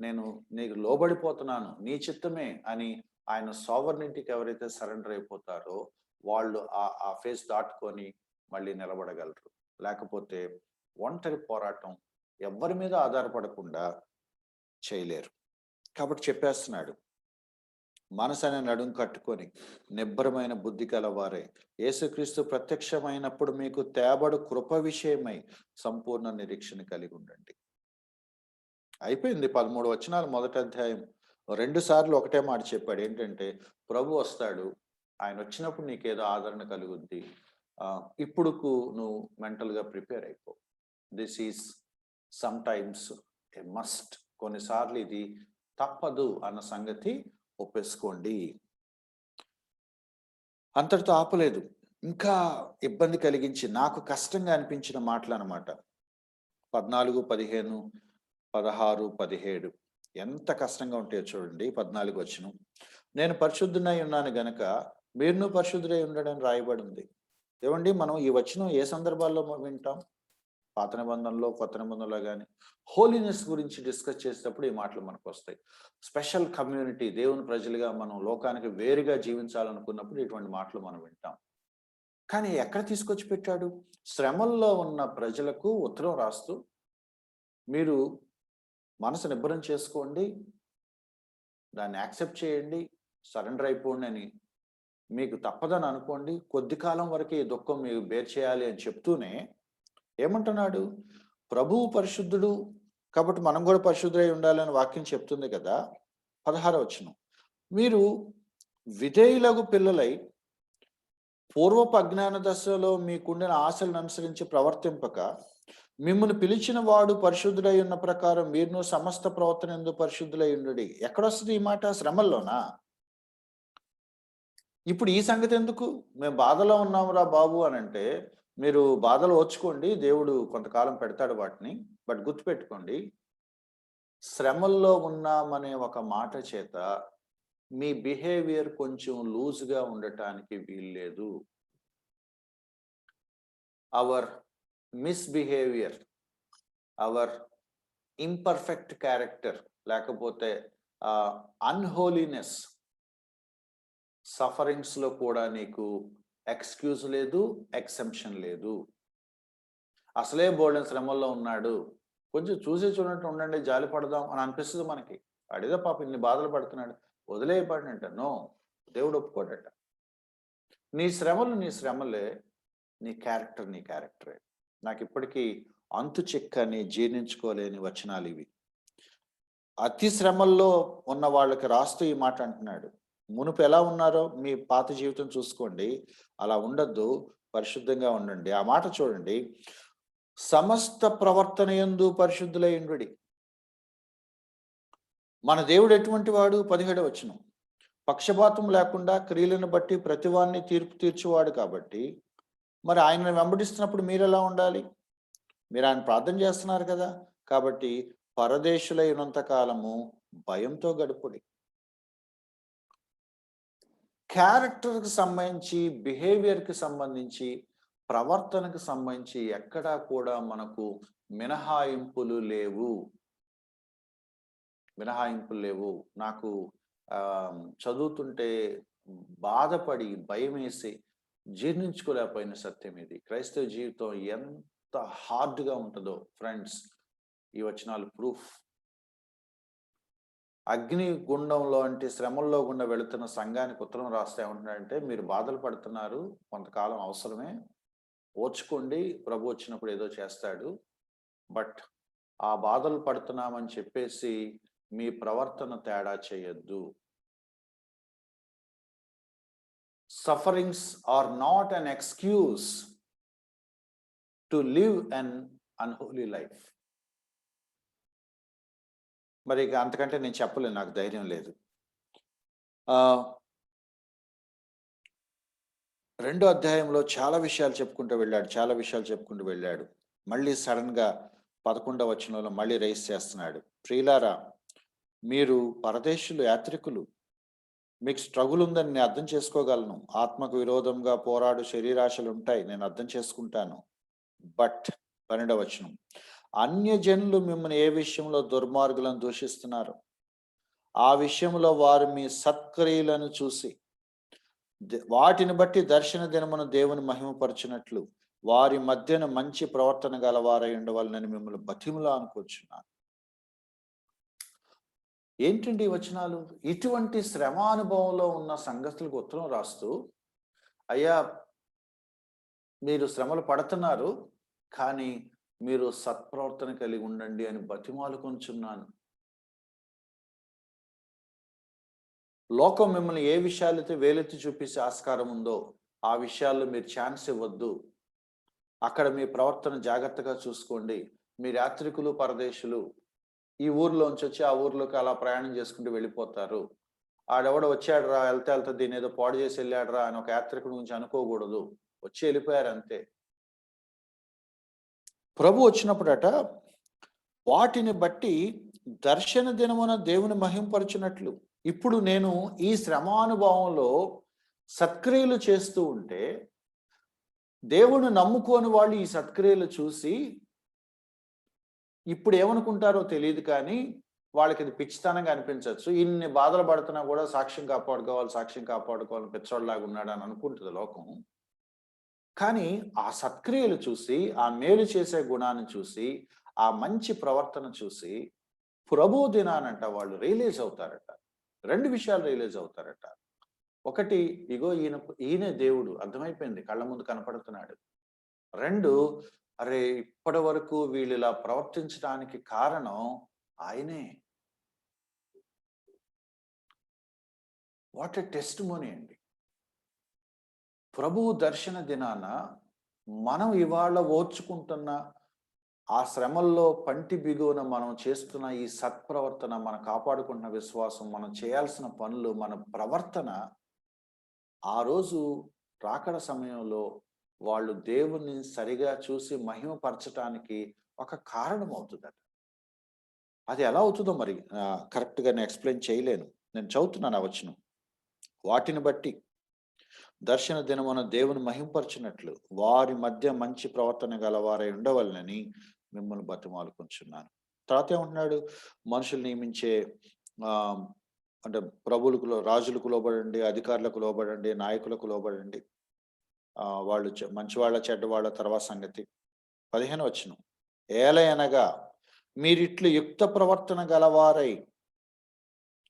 Speaker 1: నేను నీకు లోబడిపోతున్నాను, నీ చిత్తమే అని ఆయన సావర్నిటీకి ఎవరైతే సరెండర్ అయిపోతారో వాళ్ళు ఆ ఫేజ్ దాటుకొని మళ్ళీ నిలబడగలరు. లేకపోతే ఒంటరి పోరాటం ఎవరి మీద ఆధారపడకుండా చేయలేరు. కాబట్టి చెప్పేస్తున్నాడు, మనసు అనే నడుం కట్టుకొని నిబ్బరమైన బుద్ధి కలవారే యేసుక్రీస్తు ప్రత్యక్షమైనప్పుడు మీకు తేబడు కృప విషయమై సంపూర్ణ నిరీక్షణ కలిగి ఉండండి. అయిపోయింది. 13 వచనాలు మొదటి అధ్యాయం. 2 సార్లు ఒకటే మాట చెప్పాడు. ఏంటంటే ప్రభు వస్తాడు, ఆయన వచ్చినప్పుడు నీకేదో ఆదరణ కలుగుద్ది, ఇప్పుడుకు నువ్వు మెంటల్గా ప్రిపేర్ అయిపో. This is some times a must. కొన్నిసార్లు ఇది తప్పదు అన్న సంగతి ఒప్పేసుకోండి. అంతటితో ఆపలేదు, ఇంకా ఇబ్బంది కలిగించి నాకు కష్టంగా అనిపించిన మాటలు అన్నమాట. 14, 15, 16, 17 ఎంత కష్టంగా ఉంటాయో చూడండి. 14 వచనం, నేను పరిశుద్ధునై ఉన్నాను గనక మీరును పరిశుద్ధులై ఉండడం రాయబడి ఉంది. ఏమండి, మనం ఈ వచనం ఏ సందర్భాల్లో వింటాం? పాత నిబంధనలో, కొత్త నిబంధనలో కానీ హోలీనెస్ గురించి డిస్కస్ చేసేటప్పుడు ఈ మాటలు మనకు వస్తాయి. స్పెషల్ కమ్యూనిటీ, దేవుని ప్రజలుగా మనం లోకానికి వేరుగా జీవించాలనుకున్నప్పుడు ఇటువంటి మాటలు మనం వింటాం. కానీ ఎక్కడ తీసుకొచ్చి పెట్టాడు? శ్రమల్లో ఉన్న ప్రజలకు ఉత్తరం రాస్తూ, మీరు మనసు నిబ్బరం చేసుకోండి, దాన్ని యాక్సెప్ట్ చేయండి, సరెండర్ అయిపోండి అని, మీకు తప్పదని అనుకోండి, కొద్ది కాలం వరకు ఈ దుఃఖం మీకు బేర్ చేయాలి అని చెప్తూనే ఏమంటున్నాడు? ప్రభువు పరిశుద్ధుడు కాబట్టి మనం కూడా పరిశుద్ధులై ఉండాలని వాక్యం చెప్తుంది కదా. 16వ వచనం, మీరు విధేయులకు పిల్లలై పూర్వపు అజ్ఞాన దశలో మీకుండిన ఆశలను అనుసరించి ప్రవర్తింపక మిమ్మల్ని పిలిచిన వాడు పరిశుద్ధుడై ఉన్న ప్రకారం మీరును సమస్త ప్రవర్తన ఎందు పరిశుద్ధులై ఉండుడి. ఎక్కడొస్తుంది ఈ మాట? శ్రమల్లోనా? ఇప్పుడు ఈ సంగతి ఎందుకు? మేము బాధలో ఉన్నామురా బాబు అని అంటే, మీరు బాధలు ఓర్చుకోండి, దేవుడు కొంతకాలం పెడతాడు వాటిని. బట్ గుర్తుపెట్టుకోండి, శ్రమల్లో ఉన్నామనే ఒక మాట చేత మీ బిహేవియర్ కొంచెం లూజ్గా ఉండటానికి వీల్లేదు. Our misbehaviour, our imperfect character, లేకపోతే అన్హోలీనెస్, సఫరింగ్స్లో కూడా నీకు ఎక్స్క్యూజ్ లేదు, ఎక్సెంప్షన్ లేదు. అసలే బోల్డెన్ శ్రమల్లో ఉన్నాడు, కొంచెం చూసి చూడనట్టు ఉండండి, జాలి పడదాం అని అనిపిస్తుంది మనకి. అడిగా పాప ఇన్ని బాధలు పడుతున్నాడు, వదిలేయబడినంట. నో, దేవుడు ఒప్పుకోడట. నీ శ్రమలు నీ శ్రమలే, నీ క్యారెక్టర్ నీ క్యారెక్టరే. నాకు ఇప్పటికీ అంతు చిక్కని జీర్ణించుకోలేని వచనాలు ఇవి. అతి శ్రమల్లో ఉన్న వాళ్ళకి రాస్తూ ఈ మాట అంటున్నాడు. మునుపు ఎలా ఉన్నారో మీ పాత జీవితం చూసుకోండి, అలా ఉండద్దు, పరిశుద్ధంగా ఉండండి. ఆ మాట చూడండి, సమస్త ప్రవర్తన యందు పరిశుద్ధులై ఉండుడి. మన దేవుడు ఎటువంటి వాడు? 17వ వచనం, పక్షపాతం లేకుండా క్రియలను బట్టి ప్రతివాన్ని తీర్పు తీర్చువాడు కాబట్టి మరి ఆయనను వెంబడిస్తున్నప్పుడు మీరు ఎలా ఉండాలి? మీరు ఆయన ప్రార్థన చేస్తున్నారు కదా, కాబట్టి పరదేశులై ఉన్నంత కాలము భయంతో గడుపుడి. క్యారెక్టర్కి సంబంధించి, బిహేవియర్కి సంబంధించి, ప్రవర్తనకు సంబంధించి ఎక్కడా కూడా మనకు మినహాయింపులు లేవు. మినహాయింపులు లేవు. నాకు చదువుతుంటే బాధపడి భయం వేసి జీర్ణించుకోలేకపోయిన సత్యం ఇది. క్రైస్తవ జీవితం ఎంత హార్డ్గా ఉంటుందో ఫ్రెండ్స్, ఈ వచనాలు ప్రూఫ్. అగ్ని గుండంలో అంటే శ్రమల్లో గుండా వెళుతున్న సంఘానికి ఉత్తరం రాస్తే ఏమంటున్నాడంటే, మీరు బాధలు పడుతున్నారు, కొంతకాలం అవసరమే, ఓర్చుకోండి, ప్రభు వచ్చినప్పుడు ఏదో చేస్తాడు. బట్ ఆ బాధలు పడుతున్నామని చెప్పేసి మీ ప్రవర్తన తేడా చేయొద్దు. Sufferings are not an excuse to live an unholy life. మరి ఇక అంతకంటే నేను చెప్పలేను, నాకు ధైర్యం లేదు. 2వ అధ్యాయంలో చాలా విషయాలు చెప్పుకుంటూ వెళ్ళాడు. మళ్ళీ సడన్గా 11వ వచనంలో మళ్ళీ రైస్ చేస్తున్నాడు. ప్రియులారా, మీరు పరదేశులు, యాత్రికులు, మీకు స్ట్రగుల్ ఉందని నేను అర్థం చేసుకోగలను. ఆత్మకు విరోధంగా పోరాడు శరీరాశలు ఉంటాయి, నేను అర్థం చేసుకుంటాను. బట్ 12వ వచనం, అన్యజనులు మిమ్మల్ని ఏ విషయంలో దుర్మార్గులను దూషిస్తున్నారు, ఆ విషయంలో వారు మీ సత్క్రియలను చూసి వాటిని బట్టి దర్శన దినమున దేవుని మహిమపరచినట్లు వారి మధ్యన మంచి ప్రవర్తన గలవారై ఉండవాలని మిమ్మల్ని బతిములా అనుకోవచ్చున్నాను. ఏంటండి ఈ వచనాలు? ఇటువంటి శ్రమానుభవంలో ఉన్న సంగతులకు ఉత్తరం రాస్తూ, అయ్యా మీరు శ్రమలు పడుతున్నారు, కానీ మీరు సత్ప్రవర్తన కలిగి ఉండండి అని బతిమాలుకొంచున్నాను. లోకం మిమ్మల్ని ఏ విషయాలైతే వేలెత్తి చూపించే ఆస్కారం ఉందో ఆ విషయాల్లో మీరు ఛాన్స్ ఇవ్వద్దు. అక్కడ మీ ప్రవర్తన జాగ్రత్తగా చూసుకోండి. మీరు యాత్రికులు, పరదేశులు, ఈ ఊర్లోంచి వచ్చి ఆ ఊర్లోకి అలా ప్రయాణం చేసుకుంటూ వెళ్ళిపోతారు. ఆడెవడో వచ్చాడురా, వెళ్తే దీన్ని ఏదో పాడు చేసి వెళ్ళాడురా అని ఒక యాత్రికుడి గురించి అనుకోకూడదు. వచ్చి వెళ్ళిపోయారు అంతే. ప్రభు వచ్చినప్పుడట వాటిని బట్టి దర్శన దినమున దేవుని మహింపరచినట్లు. ఇప్పుడు నేను ఈ శ్రమానుభవంలో సత్క్రియలు చేస్తూ ఉంటే దేవుని నమ్ముకోని వాళ్ళు ఈ సత్క్రియలు చూసి ఇప్పుడు ఏమనుకుంటారో తెలియదు, కానీ వాళ్ళకి ఇది పిచ్చితనంగా అనిపించవచ్చు. ఇన్ని బాధలు పడుతున్నా కూడా సాక్ష్యం కాపాడుకోవాలి పిచ్చోళ్ళలాగా ఉన్నాడు అని అనుకుంటుంది లోకం. కానీ ఆ సత్క్రియలు చూసి, ఆ మేలు చేసే గుణాన్ని చూసి, ఆ మంచి ప్రవర్తన చూసి ప్రభు దినానంట వాళ్ళు రియలైజ్ అవుతారట. 2 విషయాలు రియలైజ్ అవుతారట. ఒకటి, ఇగో ఈయనే దేవుడు, అర్థమైపోయింది, కళ్ళ ముందు కనపడుతున్నాడు. 2, అరే ఇప్పటి వరకు వీళ్ళు ఇలా ప్రవర్తించడానికి కారణం ఆయనే. వాట్ ఎ టెస్టిమోనీ అండి. ప్రభువు దర్శన దినాన మనం ఇవాళ ఓర్చుకుంటున్న ఆ శ్రమల్లో పంటి బిగువున మనం చేస్తున్న ఈ సత్ప్రవర్తన, మనం కాపాడుకుంటున్న విశ్వాసం, మనం చేయాల్సిన పనులు, మన ప్రవర్తన ఆ రోజు రాకడ సమయంలో వాళ్ళు దేవుణ్ణి సరిగా చూసి మహిమపరచటానికి ఒక కారణం అవుతుందట. అది ఎలా అవుతుందో మరి కరెక్ట్‌గా నేను ఎక్స్‌ప్లెయిన్ చేయలేను. నేను చదువుతున్నాను ఆ వచనం. వాటిని బట్టి దర్శన దినమున దేవుని మహింపరచినట్లు వారి మధ్య మంచి ప్రవర్తన గలవారై ఉండవలెనని మిమ్మల్ని బతిమాలుకొనుచున్నాను. తర్వాత ఏమంటున్నాడు? మనుషులు నియమించే ఆహ్, అంటే ప్రభువులకు రాజులకు లోబడండి, అధికారులకు లోబడండి, నాయకులకు లోబడండి. వాళ్ళు మంచివాళ్ళ, చెడ్డవాళ్ళ తర్వాత సంగతి. 15వ వచనం. ఏలయనగా మీరిట్లు యుక్త ప్రవర్తన గలవారై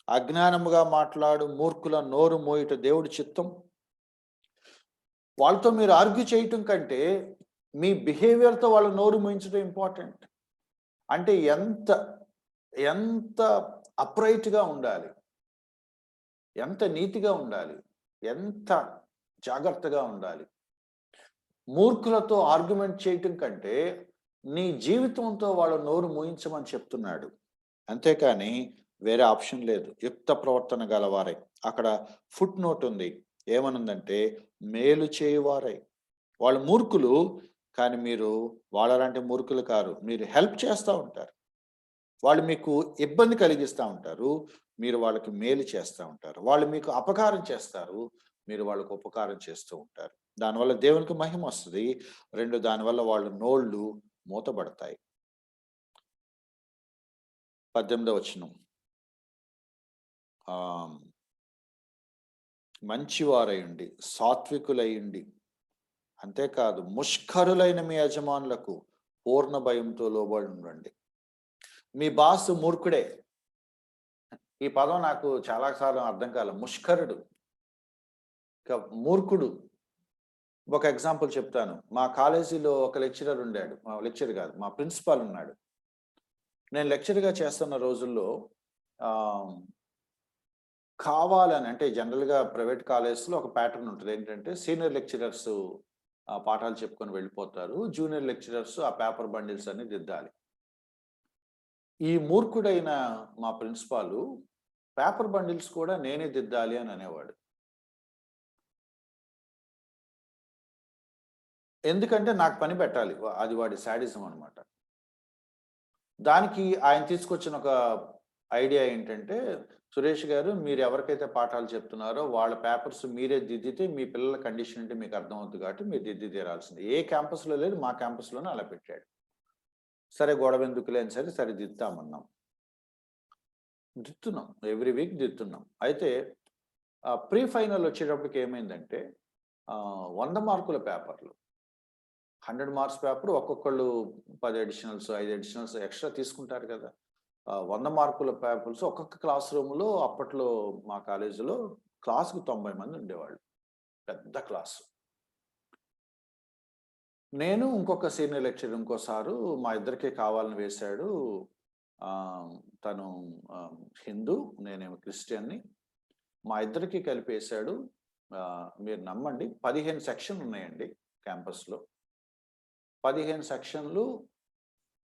Speaker 1: అజ్ఞానముగా మాట్లాడు మూర్ఖుల నోరు మోయుట దేవుడి చిత్తం. వాళ్ళతో మీరు ఆర్గ్యూ చేయటం కంటే మీ బిహేవియర్‌తో వాళ్ళ నోరు మూయించడం ఇంపార్టెంట్. అంటే ఎంత ఎంత అప్రైట్‌గా ఉండాలి, ఎంత నీతిగా ఉండాలి, ఎంత జాగ్రత్తగా ఉండాలి. మూర్ఖులతో ఆర్గ్యుమెంట్ చేయటం కంటే నీ జీవితంతో వాళ్ళ నోరు మూయించమని చెప్తున్నాడు. అంతేకాని వేరే ఆప్షన్ లేదు. యుక్త ప్రవర్తన గలవారై. అక్కడ ఫుట్ నోట్ ఉంది. ఏమనుందంటే మేలు చేయువారై. వాళ్ళు మూర్ఖులు, కానీ మీరు వాళ్ళలాంటి మూర్ఖులు కారు. మీరు హెల్ప్ చేస్తా ఉంటారు. వాళ్ళు మీకు ఇబ్బంది కలిగిస్తా ఉంటారు. మీరు వాళ్ళకి మేలు చేస్తా ఉంటారు. వాళ్ళు మీకు అపకారం చేస్తారు. మీరు వాళ్ళకు ఉపకారం చేస్తూ ఉంటారు. దానివల్ల దేవునికి మహిమ వస్తది. 2 దానివల్ల వాళ్ళ నోళ్ళు మూతబడతాయి. 18వ వచనం. మంచివారయుండి, సాత్వికులయుండి, అంతేకాదు ముష్కరులైన మీ యజమానులకు పూర్ణ భయంతో లోబడి ఉండండి. మీ బాస్ మూర్ఖుడే. ఈ పదం నాకు చాలా సార్లు అర్థం కాలే. ముష్కరుడు, మూర్ఖుడు. ఒక ఎగ్జాంపుల్ చెప్తాను. మా కాలేజీలో ఒక లెక్చరర్ ఉండాడు. లెక్చర్ కాదు, మా ప్రిన్సిపాల్ ఉన్నాడు. నేను లెక్చర్‌గా చేస్తున్న రోజుల్లో కావాలని, అంటే జనరల్‌గా ప్రైవేట్ కాలేజెస్‌లో ఒక ప్యాటర్న్ ఉంటది. ఏంటంటే సీనియర్ లెక్చరర్స్ పాఠాలు చెప్పుకొని వెళ్ళిపోతారు. జూనియర్ లెక్చరర్స్ ఆ పేపర్ బండిల్స్ అన్ని దిద్దాలి. ఈ మూర్ఖుడైన మా ప్రిన్సిపాలు పేపర్ బండిల్స్ కూడా నేనే దిద్దాలి అని అనేవాడు. ఎందుకంటే నాకు పని పెట్టాలి. అది వాడి శాడిజం అనమాట. దానికి ఆయన తీసుకొచ్చిన ఒక ఐడియా ఏంటంటే, సురేష్ గారు మీరు ఎవరికైతే పాఠాలు చెప్తున్నారో వాళ్ళ పేపర్స్ మీరే దిద్దితే మీ పిల్లల కండిషన్ అంటే మీకు అర్థమవుద్ది కాబట్టి మీరు దిద్ది తీరాల్సిందే. ఏ క్యాంపస్‌లో లేదు, మా క్యాంపస్‌లోనే అలా పెట్టాడు. సరే గొడవ ఎందుకులే అని సరే దిద్దుతామన్నాం. దిద్దుతున్నాం. Every week దిద్దుతున్నాం. అయితే ప్రీ ఫైనల్ వచ్చేటప్పటికి ఏమైందంటే 100 మార్కుల పేపర్లు. 100 మార్క్స్ పేపర్ ఒక్కొక్కళ్ళు 10 అడిషనల్స్, 5 అడిషనల్స్ ఎక్స్‌ట్రా తీసుకుంటారు కదా! 100 మార్కుల పేపర్స్ ఒక్కొక్క క్లాస్ రూమ్‌లో అప్పట్లో మా కాలేజీలో క్లాస్‌కి 90 మంది ఉండేవాళ్ళు. పెద్ద క్లాసు. నేను ఇంకొక సీనియర్ లెక్చరర్ ఇంకో సారు మా ఇద్దరికీ కావాలని వేశాడు. తను హిందూ, నేనేమో క్రిస్టియన్‌ని. మా ఇద్దరికీ కలిపేశాడు. మీరు నమ్మండి 15 సెక్షన్‌లు ఉన్నాయండి క్యాంపస్‌లో. 15 సెక్షన్‌లు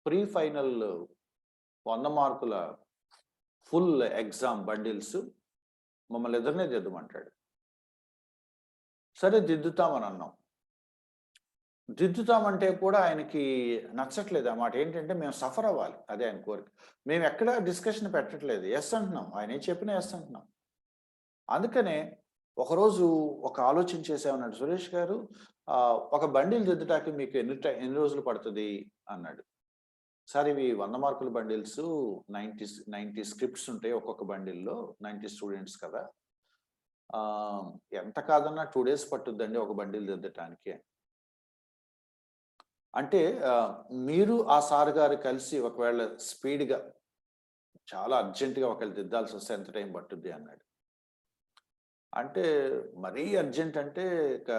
Speaker 1: ప్రీ ఫైనల్ 100 మార్కుల ఫుల్ ఎగ్జామ్ బండిల్స్ మమ్మల్ని ఇద్దరినే దిద్దమంటాడు. సరే దిద్దుతామని అన్నాం. దిద్దుతామంటే కూడా ఆయనకి నచ్చట్లేదు. ఆ మాట ఏంటంటే మేము సఫర్ అవ్వాలి. అదే ఆయన కోరిక. మేము ఎక్కడ డిస్కషన్ పెట్టట్లేదు. యెస్ అంటున్నాం. ఆయన ఏం చెప్పినా యెస్ అంటున్నాం. అందుకనే ఒకరోజు ఒక ఆలోచన చేసామన్నాడు. సురేష్ గారు ఒక బండిల్ దిద్దటానికి మీకు ఎన్ని రోజులు పడుతుంది అన్నాడు. సార్ ఇవి 100 మార్కుల బండిల్స్ 90 స్క్రిప్ట్స్ ఉంటాయి ఒక్కొక్క బండిల్‌లో. 90 స్టూడెంట్స్ కదా! ఎంత కాదన్నా 2 డేస్ పట్టుద్దండి ఒక బండిల్ దిద్దటానికి. అంటే మీరు ఆ సార్ గారు కలిసి ఒకవేళ స్పీడ్‌గా చాలా అర్జెంట్‌గా ఒకవేళ దిద్దాల్సొస్తే ఎంత టైం పట్టుద్ది అన్నాడు. అంటే మరీ అర్జెంట్ అంటే ఇక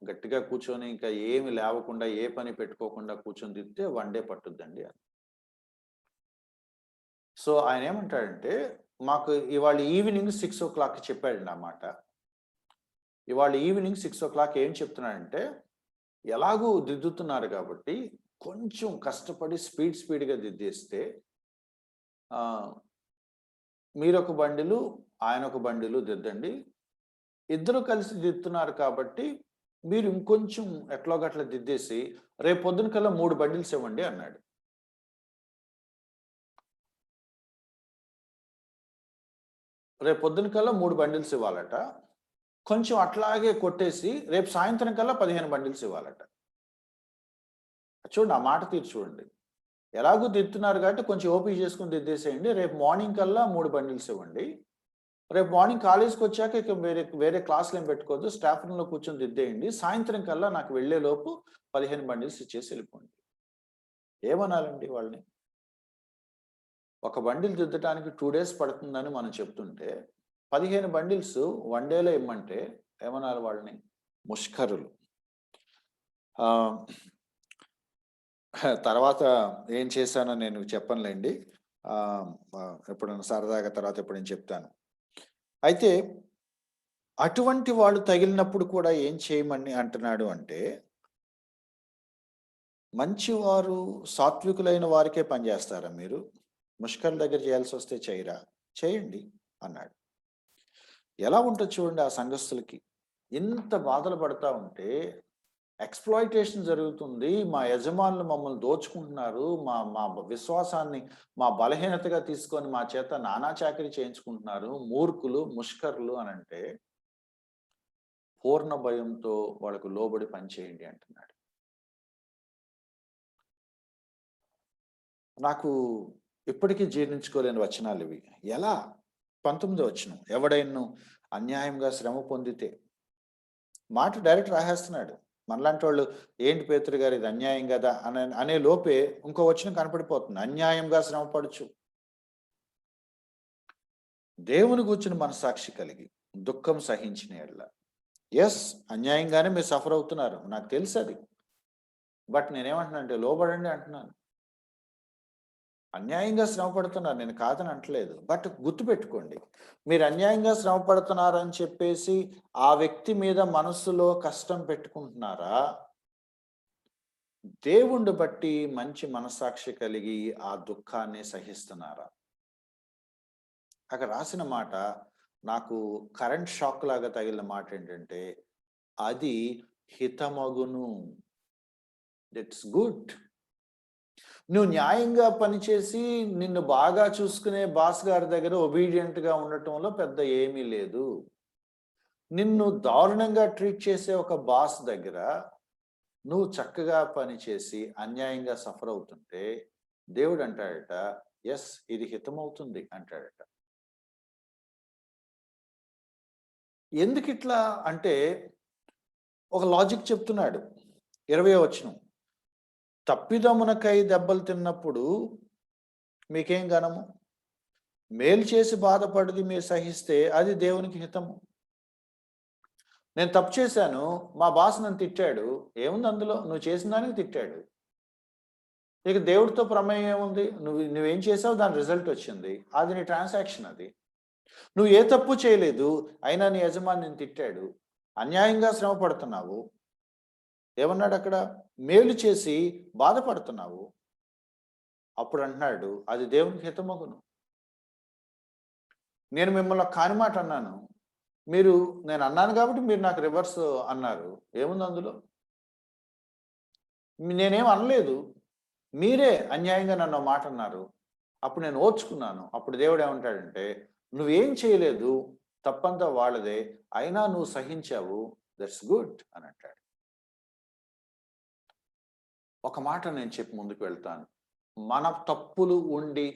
Speaker 1: గట్టిగా కూర్చొని ఇంకా ఏమి లేవకుండా, ఏ పని పెట్టుకోకుండా కూర్చొని దిద్దితే 1 డే పట్టుద్దండి అని. సో ఆయనేమంటాడంటే, మాకు ఇవాళ ఈవినింగ్ 6:00కి చెప్పాడండి ఆ మాట. ఇవాళ ఈవినింగ్ 6:00 ఏం చెప్తున్నాడంటే, ఎలాగూ దిద్దుతున్నారు కాబట్టి కొంచెం కష్టపడి స్పీడ్‌గా దిద్దేస్తే మీరొక బండిలు, ఆయనొక బండిలు దిద్దండి. ఇద్దరు కలిసి దిద్దుతున్నారు కాబట్టి మీరు ఇంకొంచెం ఎట్లాగట్లా దిద్దేసి రేపు పొద్దున కల్లా 3 బండిల్స్ ఇవ్వండి అన్నాడు. రేపు పొద్దున కల్లా 3 బండిల్స్ ఇవ్వాలట. కొంచెం అట్లాగే కొట్టేసి రేపు సాయంత్రం కల్లా 15 బండిల్స్ ఇవ్వాలట. చూడండి, ఆ మాట తీరు చూడండి. ఎలాగూ దిద్దుతున్నారు కాబట్టి కొంచెం ఓపిక చేసుకొని దిద్దేసేయండి. రేపు మార్నింగ్ కల్లా 3 బండిల్స్ ఇవ్వండి. రేపు మార్నింగ్ కాలేజ్‌కొచ్చాక ఇక వేరే వేరే క్లాసులేం పెట్టుకోవద్దు. స్టాఫ్ రూమ్‌లో కూర్చొని దిద్దేయండి. సాయంత్రం కల్లా నాకు వెళ్ళేలోపు 15 బండిల్స్ ఇచ్చేసి వెళ్ళిపోండి. ఏమనాలండి వాళ్ళని? ఒక బండిల్ దిద్దటానికి 2 డేస్ పడుతుందని మనం చెప్తుంటే, 15 బండిల్స్ 1 డేలో ఇమ్మంటే ఏమనాలి వాళ్ళని? ముష్కరులు. తర్వాత ఏం చేశానో నేను చెప్పనులెండి. ఎప్పుడైనా సరదాగా తర్వాత ఎప్పుడైనా చెప్తాను. అయితే అటువంటి వాళ్ళు తగిలినప్పుడు కూడా ఏం చేయమని అంటున్నాడు అంటే, మంచివారు సాత్వికులైన వారికే పనిచేస్తారా మీరు? ముష్కరుల దగ్గర చేయాల్సొస్తే చేయరా? చేయండి అన్నాడు. ఎలా ఉంటది చూడండి ఆ సంఘస్థులకి. ఇంత బాధలు పడతా ఉంటే, ఎక్స్‌ప్లాయిటేషన్ జరుగుతుంది. మా యజమానులు మమ్మల్ని దోచుకుంటున్నారు. మా మా విశ్వాసాన్ని మా బలహీనతగా తీసుకొని మా చేత నానా చాకిరీ చేయించుకుంటున్నారు. మూర్ఖులు, ముష్కరులు అనంటే, పూర్ణ భయంతో వాళ్ళకు లోబడి పనిచేయండి అంటున్నాడు. నాకు ఇప్పటికీ జీర్ణించుకోలేని వచనాలివి. ఎలా? 19వ వచనం. ఎవడైనను అన్యాయంగా శ్రమ పొందితే, మాట డైరెక్ట్ రాసేస్తున్నాడు. మనలాంటోళ్ళు ఏంటి పేతురు గారు ఇది అన్యాయం కదా అనే లోపే ఇంకో వచనం కనపడిపోతుంది. అన్యాయంగా శ్రమ పడుచు దేవుని గూర్చిన మనస్సాక్షి కలిగి దుఃఖం సహించిన యెడల. యెస్, అన్యాయంగానే మీరు సఫర్ అవుతున్నారు. నాకు తెలుసు అది. బట్ నేనేమంటున్నానంటే లోబడండి అంటున్నాను. అన్యాయంగా శ్రమ పడుతున్నారు, నేను కాదని అంటలేదు. బట్ గుర్తుపెట్టుకోండి, మీరు అన్యాయంగా శ్రమ పడుతున్నారని చెప్పేసి ఆ వ్యక్తి మీద మనస్సులో కష్టం పెట్టుకుంటున్నారా? దేవుణ్ణి బట్టి మంచి మనస్సాక్షి కలిగి ఆ దుఃఖాన్ని సహిస్తున్నారా? అక్కడ రాసిన మాట నాకు కరెంట్ షాక్ లాగా తగిలిన మాట ఏంటంటే, అది హితమగును. It's good. నువ్వు న్యాయంగా పనిచేసి నిన్ను బాగా చూసుకునే బాస్ గారి దగ్గర ఒబీడియంట్‌గా ఉండటంలో పెద్ద ఏమీ లేదు. నిన్ను దారుణంగా ట్రీట్ చేసే ఒక బాస్ దగ్గర నువ్వు చక్కగా పనిచేసి అన్యాయంగా సఫర్ అవుతుంటే దేవుడు అంటాడట, యెస్, ఇది హితమవుతుంది అంటాడట. ఎందుకిట్లా అంటే ఒక లాజిక్ చెప్తున్నాడు. 20వ వచనం. తప్పిదమునకై దెబ్బలు తిన్నప్పుడు మీకేం ఘనము? మేలు చేసి బాధపడిది మీరు సహిస్తే అది దేవునికి హితము. నేను తప్పు చేశాను, మా బాస్ నన్ను తిట్టాడు. ఏముంది అందులో? నువ్వు చేసిన దానికి తిట్టాడు. ఇక దేవుడితో ప్రమేయం ఏముంది? నువ్వేం చేసావు, దాని రిజల్ట్ వచ్చింది. అది నీ ట్రాన్సాక్షన్ అది. నువ్వు ఏ తప్పు చేయలేదు, అయినా నీ యజమాని నిన్ను తిట్టాడు. అన్యాయంగా శ్రమ పడుతున్నావు. ఏమన్నాడు అక్కడ? మేలు చేసి బాధపడుతున్నావు. అప్పుడు అంటున్నాడు, అది దేవునికి హితమగును. నేను మిమ్మల్ని కాని మాట అన్నాను. నేను అన్నాను కాబట్టి మీరు నాకు రివర్స్ అన్నారు. ఏముంది అందులో? నేనేం అనలేదు. మీరే అన్యాయంగా నన్ను మాట అన్నారు. అప్పుడు నేను ఓర్చుకున్నాను. అప్పుడు దేవుడు ఏమంటాడంటే, నువ్వేం చేయలేదు, తప్పంతా వాళ్ళదే, అయినా నువ్వు సహించావు, దట్స్ గుడ్ అని అంటాడు. ఒక మాట నేను చెప్పి ముందుకు వెళ్తాను. మన తప్పులు ఉండి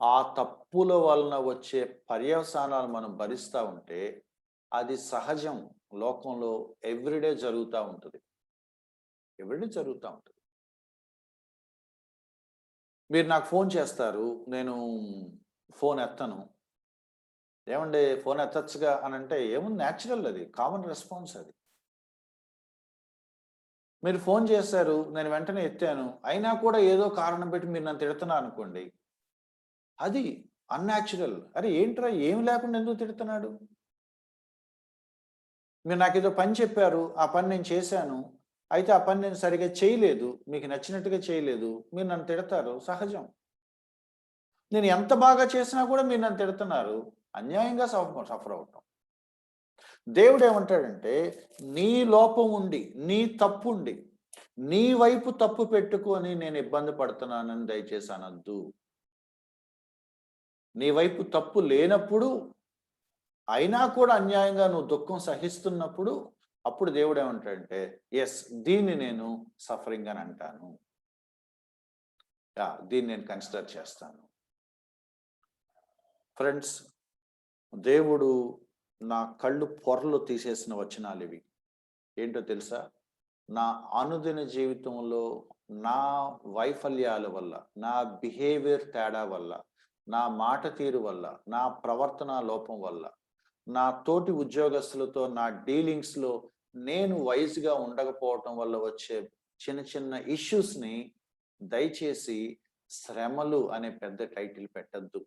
Speaker 1: ఆ తప్పుల వలన వచ్చే పర్యవసానాలు మనం భరిస్తూ ఉంటే అది సహజం. లోకంలో ఎవ్రీడే జరుగుతూ ఉంటుంది. ఎవ్రీడే జరుగుతూ ఉంటుంది. మీరు నాకు ఫోన్ చేస్తారు, నేను ఫోన్ ఎత్తను. ఏమండి ఫోన్ ఎత్తచ్చుగా అని అంటే ఏముంది, న్యాచురల్, అది కామన్ రెస్పాన్స్. అది మీరు ఫోన్ చేశారు, నేను వెంటనే ఎత్తాను, అయినా కూడా ఏదో కారణం పెట్టి మీరు నన్ను తిడుతున్నారు అనుకోండి, అది అన్యాచురల్. అరే ఏంట్రా, ఏమి లేకుండా ఎందుకు తిడుతున్నాడు? మీరు నాకేదో పని చెప్పారు, ఆ పని నేను చేశాను. అయితే ఆ పని నేను సరిగ్గా చేయలేదు. మీకు నచ్చినట్టుగా చేయలేదు. మీరు నన్ను తిడతారు. సహజం. నేను ఎంత బాగా చేసినా కూడా మీరు నన్ను తిడుతున్నారు. అన్యాయంగా సఫర్ అవుతాం. దేవుడేమంటాడంటే, నీ లోపం ఉండి, నీ తప్పుండి, నీ వైపు తప్పు పెట్టుకొని నేను ఇబ్బంది పడుతున్నానని దయచేసి అనొద్దు. నీ వైపు తప్పు లేనప్పుడు, అయినా కూడా అన్యాయంగా నువ్వు దుఃఖం సహిస్తున్నప్పుడు, అప్పుడు దేవుడేమంటాడంటే, యెస్, దీన్ని నేను సఫరింగ్ అని అంటాను. దీన్ని నేను కన్సిడర్ చేస్తాను. ఫ్రెండ్స్, దేవుడు నా కళ్ళు పొరలు తీసేసిన వచనాలివి. ఏంటో తెలుసా? నా అనుదిన జీవితంలో నా వైఫల్యాల వల్ల, నా బిహేవియర్ తేడా వల్ల, నా మాట తీరు వల్ల, నా ప్రవర్తన లోపం వల్ల, నా తోటి ఉద్యోగస్తులతో నా డీలింగ్స్‌లో నేను వైస్‌గా ఉండకపోవటం వల్ల వచ్చే చిన్న చిన్న ఇష్యూస్‌ని దయచేసి శ్రమలు అనే పెద్ద టైటిల్ పెట్టొద్దు.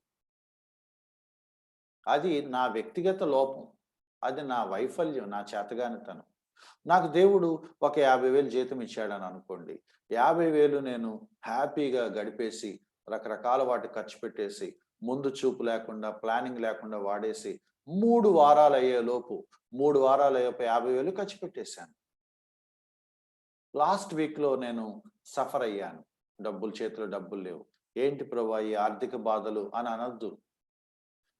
Speaker 1: అది నా వ్యక్తిగత లోపం. అది నా వైఫల్యం, నా చేతగానితనం. నాకు దేవుడు ఒక 50,000 జీతం ఇచ్చాడని అనుకోండి. 50,000 నేను హ్యాపీగా గడిపేసి, రకరకాల వాటికి ఖర్చు పెట్టేసి, ముందు చూపు లేకుండా, ప్లానింగ్ లేకుండా వాడేసి, 3 వారాలయ్యేలోపు 3 వారాలయ్యేలోపు 50,000 ఖర్చు పెట్టేశాను. లాస్ట్ వీక్‌లో నేను సఫర్ అయ్యాను. చేతిలో డబ్బులు లేవు. ఏంటి ప్రభా ఈ ఆర్థిక బాధలు అని అనొద్దు.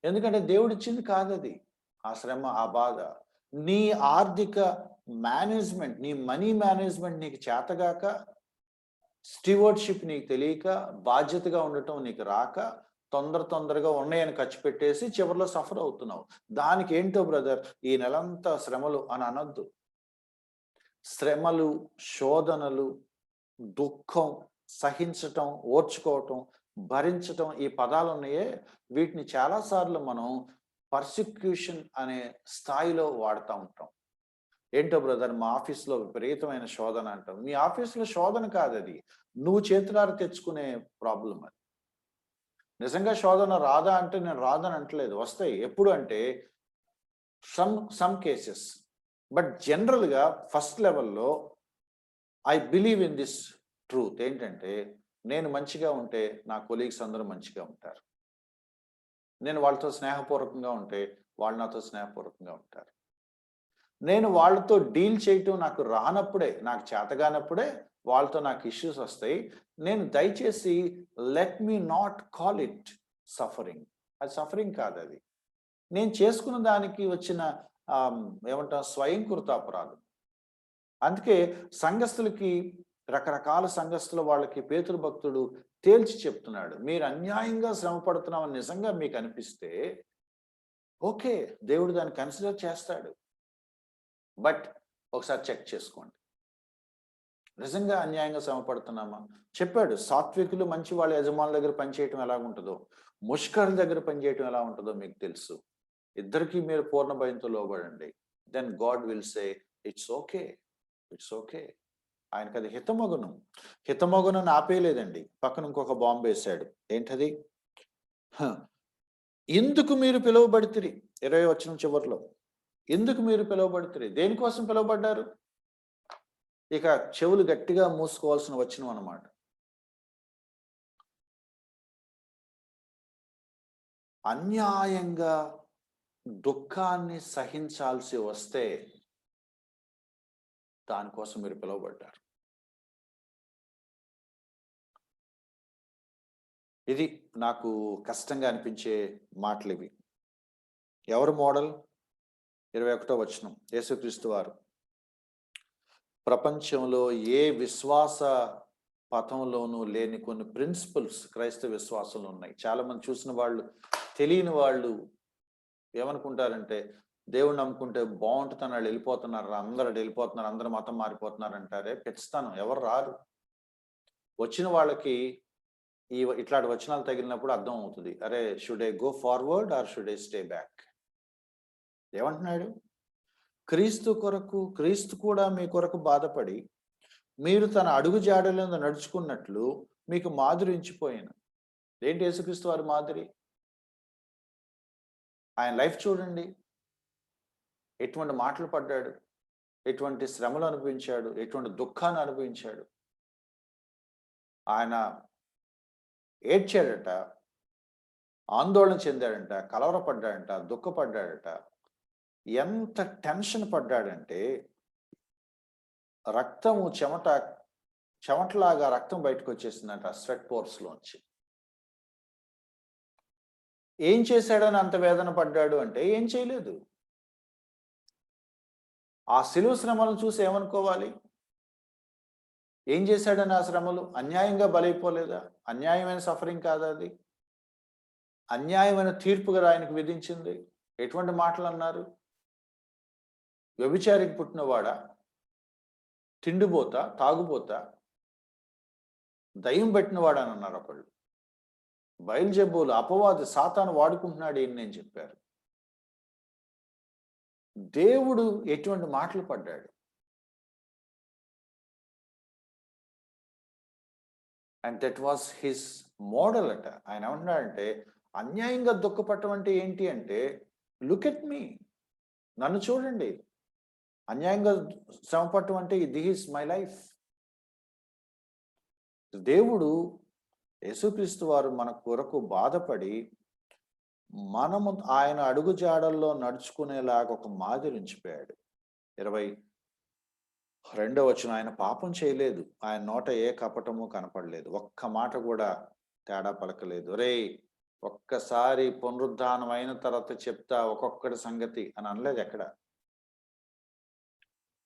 Speaker 1: ఎందుకంటే దేవుడిచ్చింది కాదది. ఆ శ్రమ, ఆ బాధ. నీ ఆర్థిక మేనేజ్‌మెంట్, నీ మనీ మేనేజ్‌మెంట్ నీకు చేతగాక, స్టీవర్డ్‌షిప్ నీకు తెలియక, బాధ్యతగా ఉండటం నీకు రాక, తొందరగా ఉన్నాయని ఖర్చు పెట్టేసి చివరిలో సఫర్ అవుతున్నావు. దానికేంటో బ్రదర్ ఈ నెలంతా శ్రమలు అని అనొద్దు. శ్రమలు, శోధనలు, దుఃఖం, సహించటం, ఓర్చుకోవటం, భరించటం ఈ పదాలున్నాయే, వీటిని చాలా సార్లు మనం పర్సిక్యూషన్ అనే స్థాయిలో వాడుతా ఉంటాం. ఏంటో బ్రదర్ మా ఆఫీస్‌లో విపరీతమైన శోధన అంటాం. మీ ఆఫీస్‌లో శోధన కాదది. నువ్వు చేతులారా తెచ్చుకునే ప్రాబ్లమ్ అది. నిజంగా శోధన రాదా అంటే నేను రాదని అంటలేదు. వస్తాయి. ఎప్పుడు అంటే సమ్ కేసెస్. బట్ జనరల్‌గా ఫస్ట్ లెవెల్‌లో I believe in this truth ఏంటంటే, నేను మంచిగా ఉంటే నా కొలీగ్స్ అందరూ మంచిగా ఉంటారు. నేను వాళ్ళతో స్నేహపూర్వకంగా ఉంటే వాళ్ళు నాతో స్నేహపూర్వకంగా ఉంటారు. నేను వాళ్ళతో డీల్ చేయటం నాకు రానప్పుడే, నాకు చేతగానప్పుడే వాళ్ళతో నాకు ఇష్యూస్ వస్తాయి. నేను దయచేసి let me not call it suffering. అది సఫరింగ్ కాదది. నేను చేసుకున్న దానికి వచ్చిన ఏమంటాం స్వయంకృత అపరాధం. అందుకే సంఘస్థులకి, రకరకాల సంఘస్థుల వాళ్ళకి పేతురు భక్తుడు తేల్చి చెప్తున్నాడు. మీరు అన్యాయంగా శ్రమ పడుతున్నామని నిజంగా మీకు అనిపిస్తే ఓకే, దేవుడు దాన్ని కన్సిడర్ చేస్తాడు. బట్ ఒకసారి చెక్ చేసుకోండి. నిజంగా అన్యాయంగా శ్రమ పడుతున్నామా? చెప్పాడు, సాత్వికులు మంచి వాళ్ళ యజమానుల దగ్గర పనిచేయటం ఎలా ఉంటుందో, ముష్కరుల దగ్గర పనిచేయటం ఎలా ఉంటుందో మీకు తెలుసు. ఇద్దరికీ మీరు పూర్ణ భయంతో లోబడండి. Then God will say it's okay, it's okay. ఆయనకు అది హితమగును. హితమగునని ఆపేయలేదండి. పక్కన ఇంకొక బాంబు వేశాడు. ఏంటది? ఎందుకు మీరు పిలువబడితిరి? 20 వచనం చివరిలో. ఎందుకు మీరు పిలువబడితిరి? దేనికోసం పిలువబడ్డారు? ఇక చెవులు గట్టిగా మూసుకోవాల్సిన వచనం అన్నమాట. అన్యాయంగా దుఃఖాన్ని సహించాల్సి వస్తే దానికోసం మీరు పిలువబడ్డారు. ఇది నాకు కష్టంగా అనిపించే మాటలు ఇవి. ఎవరు మోడల్? 21వ వచనం. యేసుక్రీస్తు వారు. ప్రపంచంలో ఏ విశ్వాస పథంలోనూ లేని కొన్ని ప్రిన్సిపల్స్ క్రైస్తవ విశ్వాసంలో ఉన్నాయి. చాలా మంది చూసిన వాళ్ళు, తెలియని వాళ్ళు ఏమనుకుంటారంటే, దేవుడు నమ్ముకుంటే బాగుంటుందని వాళ్ళు వెళ్ళిపోతున్నారు, అందరూ మతం మారిపోతున్నారు అంటారే. పిచ్చితనం. ఎవరు రారు. వచ్చిన వాళ్ళకి ఇట్లాంటి వచనాలు తగిలినప్పుడు అర్థం అవుతుంది. అరే, should I go forward are should I stay back? ఏమంటున్నాడు? క్రీస్తు కూడా మీ కొరకు బాధపడి మీరు తన అడుగు జాడలను నడుచుకున్నట్లు మీకు మాదిరి ఎంచిపోయాను. ఏంటి యేసుక్రీస్తు వారి మాదిరి? ఆయన లైఫ్ చూడండి. ఎటువంటి మాటలు పడ్డాడు, ఎటువంటి శ్రమలు అనుభవించాడు, ఎటువంటి దుఃఖాన్ని అనుభవించాడు. ఆయన ఏడ్చాడట, ఆందోళన చెందాడంట, కలవరపడ్డాడంట, దుఃఖపడ్డాడట. ఎంత టెన్షన్ పడ్డాడంటే రక్తము చెమటలాగా రక్తం బయటకు వచ్చేసిందంట స్వెట్ పోర్స్లోంచి. ఏం చేశాడని అంత వేదన పడ్డాడు అంటే ఏం చేయలేదు. ఆ శిలువ శ్రమలను చూసి ఏమనుకోవాలి? ఏం చేశాడని ఆ శ్రమలు? అన్యాయంగా బలైపోలేదా? అన్యాయమైన సఫరింగ్ కాదా అది? అన్యాయమైన తీర్పుగా ఆయనకు విధించింది. ఎటువంటి మాటలు అన్నారు? వ్యభిచారికి పుట్టినవాడా, తిండిపోతా, తాగుపోతా, దయ్యం పెట్టినవాడా అని అన్నారు ఒకళ్ళు. బయలుజెబూలు, అపవాది, సాతాను వాడుకుంటున్నాడు ఈయన నేను చెప్పారు. దేవుడు ఎటువంటి మాటలు పడ్డాడు. And that was his model అట. ఆయన ఏమంటున్నాడంటే అన్యాయంగా దుఃఖపడటం అంటే ఏంటి అంటే, లుక్ ఎట్ మీ, నన్ను చూడండి. అన్యాయంగా శ్రమపడటం అంటే దిస్ ఈస్ మై లైఫ్. దేవుడు యేసుక్రీస్తు వారు మన కొరకు బాధపడి మనము ఆయన అడుగుజాడల్లో నడుచుకునేలాగా ఒక మాదిరి ఉంచిపోయాడు. 22వ వచనం, ఆయన పాపం చేయలేదు, ఆయన నోట ఏ కపటము కనపడలేదు, ఒక్క మాట కూడా తేడా పలకలేదు. రేయ్, ఒక్కసారి పునరుద్ధానం అయిన తర్వాత చెప్తా ఒక్కొక్కటి సంగతి అని అనలేదు. ఎక్కడ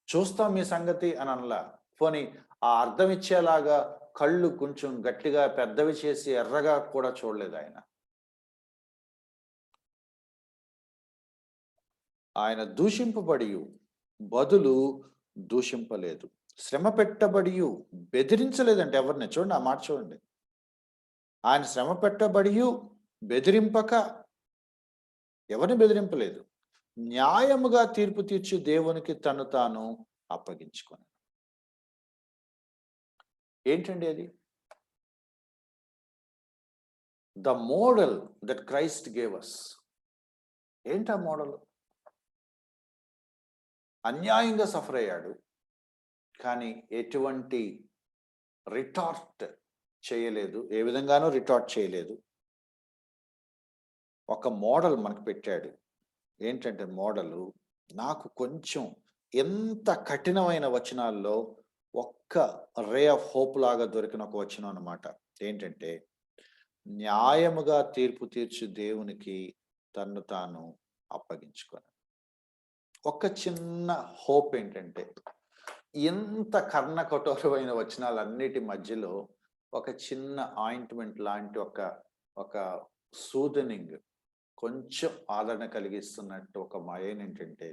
Speaker 1: చూస్తాం మీ సంగతి అని అనలా. పోనీ ఆ అర్థం ఇచ్చేలాగా కళ్ళు కొంచెం గట్టిగా పెద్దవి చేసి ఎర్రగా కూడా చూడలేదు ఆయన. ఆయన దూషింపబడి బదులు దూషింపలేదు, శ్రమ పెట్టబడి బెదిరించలేదంటే ఎవరిని. చూడండి ఆ మాట చూడండి. ఆయన శ్రమ పెట్టబడి బెదిరింపక, ఎవరిని బెదిరింపలేదు, న్యాయముగా తీర్పు తీర్చి దేవునికి తను తాను అప్పగించుకొని. ఏంటండి అది? The model that Christ gave us. ఏంటా మోడల్? అన్యాయంగా సఫర్ అయ్యాడు, కానీ ఎటువంటి రిటార్ట్ చేయలేదు, ఏ విధంగానూ రిటార్ట్ చేయలేదు. ఒక మోడల్ మనకు పెట్టాడు. ఏంటంటే మోడలు, నాకు కొంచెం ఎంత కఠినమైన వచనాల్లో ఒక్క రే ఆఫ్ హోప్ లాగా దొరికిన ఒక వచనం అన్నమాట. ఏంటంటే, న్యాయముగా తీర్పు తీర్చి దేవునికి తన్ను తాను అప్పగించుకొని. ఒక చిన్న హోప్ ఏంటంటే, ఎంత కర్ణ కఠోరమైన వచనాలన్నిటి మధ్యలో ఒక చిన్న ఆయింట్మెంట్ లాంటి ఒక సూదనింగ్, కొంచెం ఆదరణ కలిగిస్తున్నట్టు ఒక మాయం ఏంటంటే,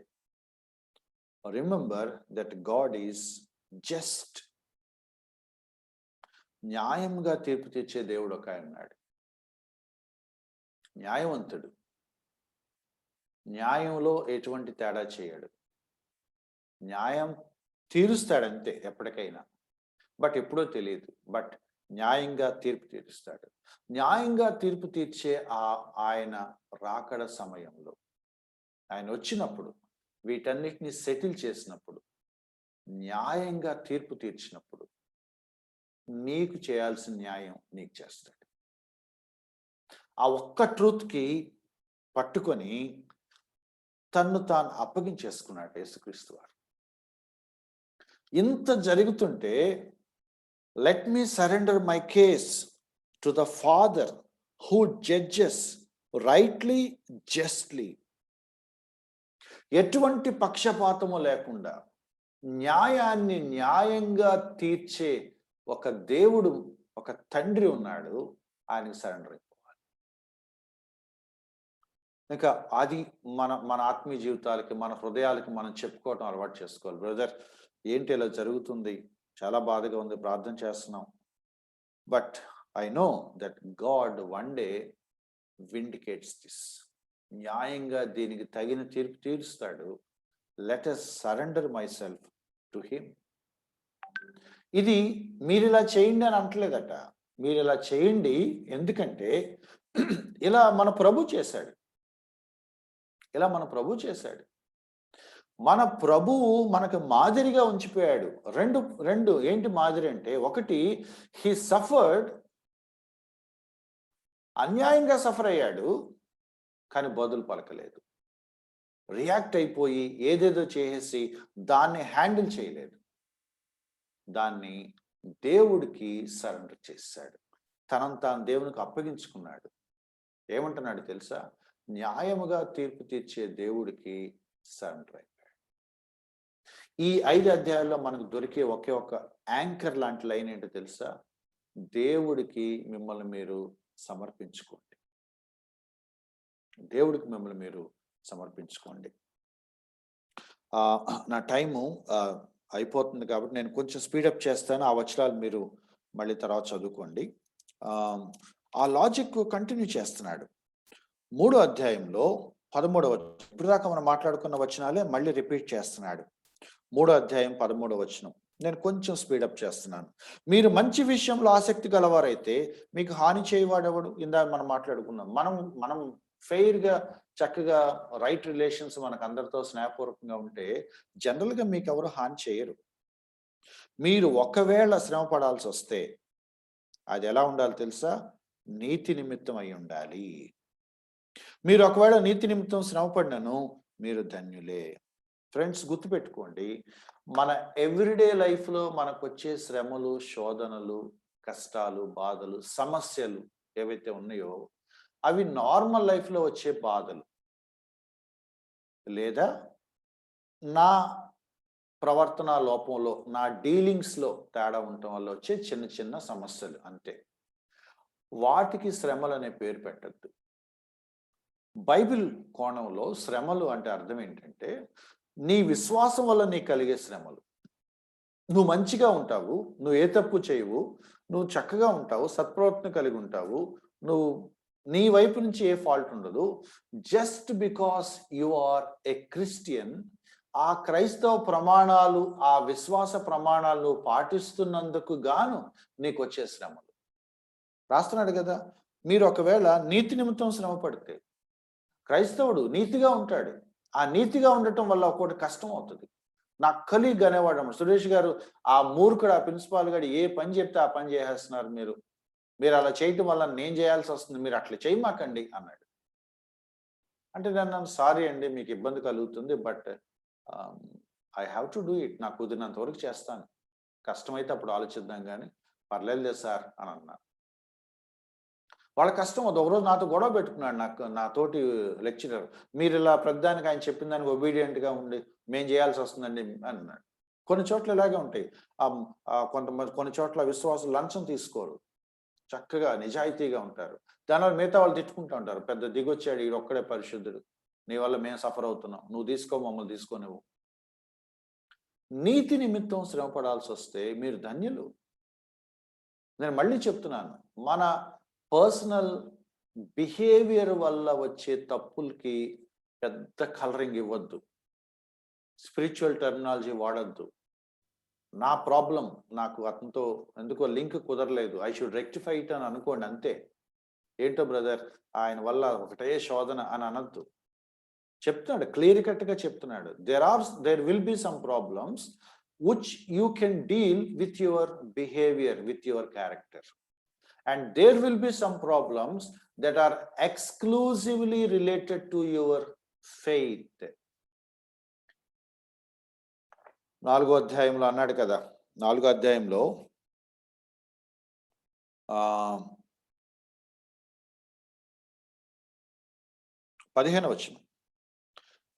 Speaker 1: remember that God is just. న్యాయంగా తీర్పు తీర్చే దేవుడు ఒక ఆయన ఉన్నాడు. న్యాయవంతుడు, న్యాయంలో ఎటువంటి తేడా చేయడు. న్యాయం తీరుస్తాడంతే ఎప్పటికైనా, బట్ ఎప్పుడో తెలియదు, బట్ న్యాయంగా తీర్పు తీరుస్తాడు. న్యాయంగా తీర్పు తీర్చే ఆయన రాకడ సమయంలో, ఆయన వచ్చినప్పుడు, వీటన్నిటిని సెటిల్ చేసినప్పుడు, న్యాయంగా తీర్పు తీర్చినప్పుడు, నీకు చేయాల్సిన న్యాయం నీకు చేస్తాడు. ఆ ఒక్క ట్రూత్కి పట్టుకొని తన్ను తాను అప్పగించేసుకున్నాడు యేసుక్రీస్తు వారు. ఇంత జరుగుతుంటే, let me surrender my case to the father who judges rightly justly. ఎటువంటి పక్షపాతము లేకుండా న్యాయాన్ని న్యాయంగా తీర్చే ఒక దేవుడు, ఒక తండ్రి ఉన్నాడు. ఆయనకి సరెండర్ అయిపోవాలి. ఇంకా అది మన ఆత్మీయ జీవితాలకి, మన హృదయాలకి మనం చెప్పుకోవటం అలవాటు చేసుకోవాలి. బ్రదర్, ఏంటి ఇలా జరుగుతుంది, చాలా బాధగా ఉంది, ప్రార్థన చేస్తున్నాం, but I know that God one day vindicates this. న్యాయంగా దీనికి తగిన తీర్పు తీరుస్తాడు. Let us surrender myself to him. ఇది మీరు ఇలా చేయండి అని అంటలేదట. మీరు ఇలా చేయండి, ఎందుకంటే ఇలా మన ప్రభు చేశాడు. ఇలా మన ప్రభు చేశాడు. మన ప్రభువు మనకు మాదిరిగా ఉంచిపోయాడు. రెండు రెండు ఏంటి మాదిరి అంటే, ఒకటి హీ సఫర్డ్, అన్యాయంగా సఫర్ అయ్యాడు, కానీ బదులు పలకలేదు. రియాక్ట్ అయిపోయి ఏదేదో చేసేసి దాన్ని హ్యాండిల్ చేయలేదు. దాన్ని దేవుడికి సరెండర్ చేశాడు. తనను తాను దేవునికి అప్పగించుకున్నాడు. ఏమంటున్నాడు తెలుసా? న్యాయముగా తీర్పు తీర్చే దేవుడికి సరెండర్ అయిపోయాడు. ఈ 5 అధ్యాయాల్లో మనకు దొరికే ఒకే ఒక యాంకర్ లాంటి లైన్ ఏంటో తెలుసా? దేవుడికి మిమ్మల్ని మీరు సమర్పించుకోండి. దేవుడికి మిమ్మల్ని మీరు సమర్పించుకోండి. నా టైము అయిపోతుంది కాబట్టి నేను కొంచెం స్పీడప్ చేస్తాను. ఆ వచనాలు మీరు మళ్ళీ తర్వాత చదువుకోండి. ఆ లాజిక్ కంటిన్యూ చేస్తున్నాడు. 3వ అధ్యాయంలో 13వ వచనం, ఇప్పుడు దాకా మనం మాట్లాడుకున్న వచనాలే మళ్ళీ రిపీట్ చేస్తున్నాడు. 3వ అధ్యాయం 13వ వచనం నేను కొంచెం స్పీడప్ చేస్తున్నాను. మీరు మంచి విషయంలో ఆసక్తి గలవారైతే మీకు హాని చేయవాడెవడు? ఇందాక మనం మాట్లాడుకున్నాం. మనం ఫెయిర్గా చక్కగా రైట్ రిలేషన్స్ మనకు అందరితో స్నేహపూర్వకంగా ఉంటే జనరల్గా మీకు ఎవరు హాని చేయరు. మీరు ఒకవేళ శ్రమ పడాల్సి వస్తే అది ఎలా ఉండాలి తెలుసా? నీతి నిమిత్తం అయి ఉండాలి. మీరు ఒకవేళ నీతి నిమిత్తం శ్రమ పడినను మీరు ధన్యులే. ఫ్రెండ్స్, గుర్తుపెట్టుకోండి, మన ఎవ్రీడే లైఫ్లో మనకు వచ్చే శ్రమలు, శోధనలు, కష్టాలు, బాధలు, సమస్యలు ఏవైతే ఉన్నాయో అవి నార్మల్ లైఫ్లో వచ్చే బాధలు, లేదా నా ప్రవర్తన లోపంలో, నా డీలింగ్స్లో తేడా ఉండటం వల్ల వచ్చే చిన్న చిన్న సమస్యలు అంతే. వాటికి శ్రమలు అనే పేరు పెట్టద్దు. బైబిల్ కోణంలో శ్రమలు అంటే అర్థం ఏంటంటే, నీ విశ్వాసం వల్ల నీకు కలిగే శ్రమలు. నువ్వు మంచిగా ఉంటావు, నువ్వు ఏ తప్పు చేయవు, నువ్వు చక్కగా ఉంటావు, సత్ప్రవర్తన కలిగి ఉంటావు, నువ్వు నీ వైపు నుంచి ఏ ఫాల్ట్ ఉండదు. Just because you are a Christian, ఆ క్రైస్తవ ప్రమాణాలు, ఆ విశ్వాస ప్రమాణాలు నువ్వు పాటిస్తున్నందుకు గాను నీకు వచ్చే శ్రమలు. రాస్తున్నాడు కదా, మీరు ఒకవేళ నీతి నిమిత్తం శ్రమ పడితే, క్రైస్తవుడు నీతిగా ఉంటాడు, ఆ నీతిగా ఉండటం వల్ల ఒకటి కష్టం అవుతుంది. నా కలీగ్ అనేవాడు అన్నమాట, సురేష్ గారు ఆ మూర్ఖుడు, ఆ ప్రిన్సిపాల్ గారు ఏ పని చెప్తే ఆ పని చేసేస్తున్నారు, మీరు అలా చేయటం వల్ల నేను చేయాల్సి వస్తుంది, మీరు అట్లా చేయమాకండి అన్నాడు. అంటే నేను సారీ అండి, మీకు ఇబ్బంది కలుగుతుంది, but I have to do it, నాకు కుదిరినంత వరకు చేస్తాను, కష్టమైతే అప్పుడు ఆలోచిద్దాం కానీ పర్లేదు సార్ అని అన్నాను. వాళ్ళ కష్టం అది. ఒకరోజు నాతో గొడవ పెట్టుకున్నాడు, నాతోటి లెక్చరర్, మీరు ఇలా ప్రతిదానికి ఆయన చెప్పిన దానికి ఒబీడియంట్గా ఉండి మేము చేయాల్సి వస్తుందండి అన్నాడు. కొన్ని చోట్ల ఇలాగే ఉంటాయి. కొంతమంది కొన్ని చోట్ల విశ్వాసులు లంచం తీసుకోరు, చక్కగా నిజాయితీగా ఉంటారు. దానివల్ల మిగతా వాళ్ళు తిట్టుకుంటూ ఉంటారు, పెద్ద దిగొచ్చాడు ఈడు ఒక్కడే పరిశుద్ధుడు, నీ వల్ల మేము సఫర్ అవుతున్నాం, నువ్వు తీసుకో, మమ్మల్ని తీసుకోనివ్వు. నీతి నిమిత్తం శ్రమ పడాల్సి వస్తే మీరు ధన్యులు. నేను మళ్ళీ చెప్తున్నాను, మన పర్సనల్ బిహేవియర్ వల్ల వచ్చే తప్పులకి పెద్ద కలరింగ్ ఇవ్వద్దు, స్పిరిచువల్ టెర్మినాలజీ వాడద్దు. నా ప్రాబ్లం, నాకు అతనితో ఎందుకో లింక్ కుదరలేదు, ఐ షుడ్ రెక్టిఫై ఇట్ అని అనుకోండి అంతే. ఏంటో బ్రదర్ ఆయన వల్ల ఒకటే శోధన అని అనద్దు. చెప్తున్నాడు, క్లియర్ కట్గా చెప్తున్నాడు, there will be some problems which you can deal with your behavior, with your character, and there will be some problems that are exclusively related to your faith. 4వ అధ్యాయంలో అన్నాడు కదా, 4వ అధ్యాయంలో 15వ వచనం,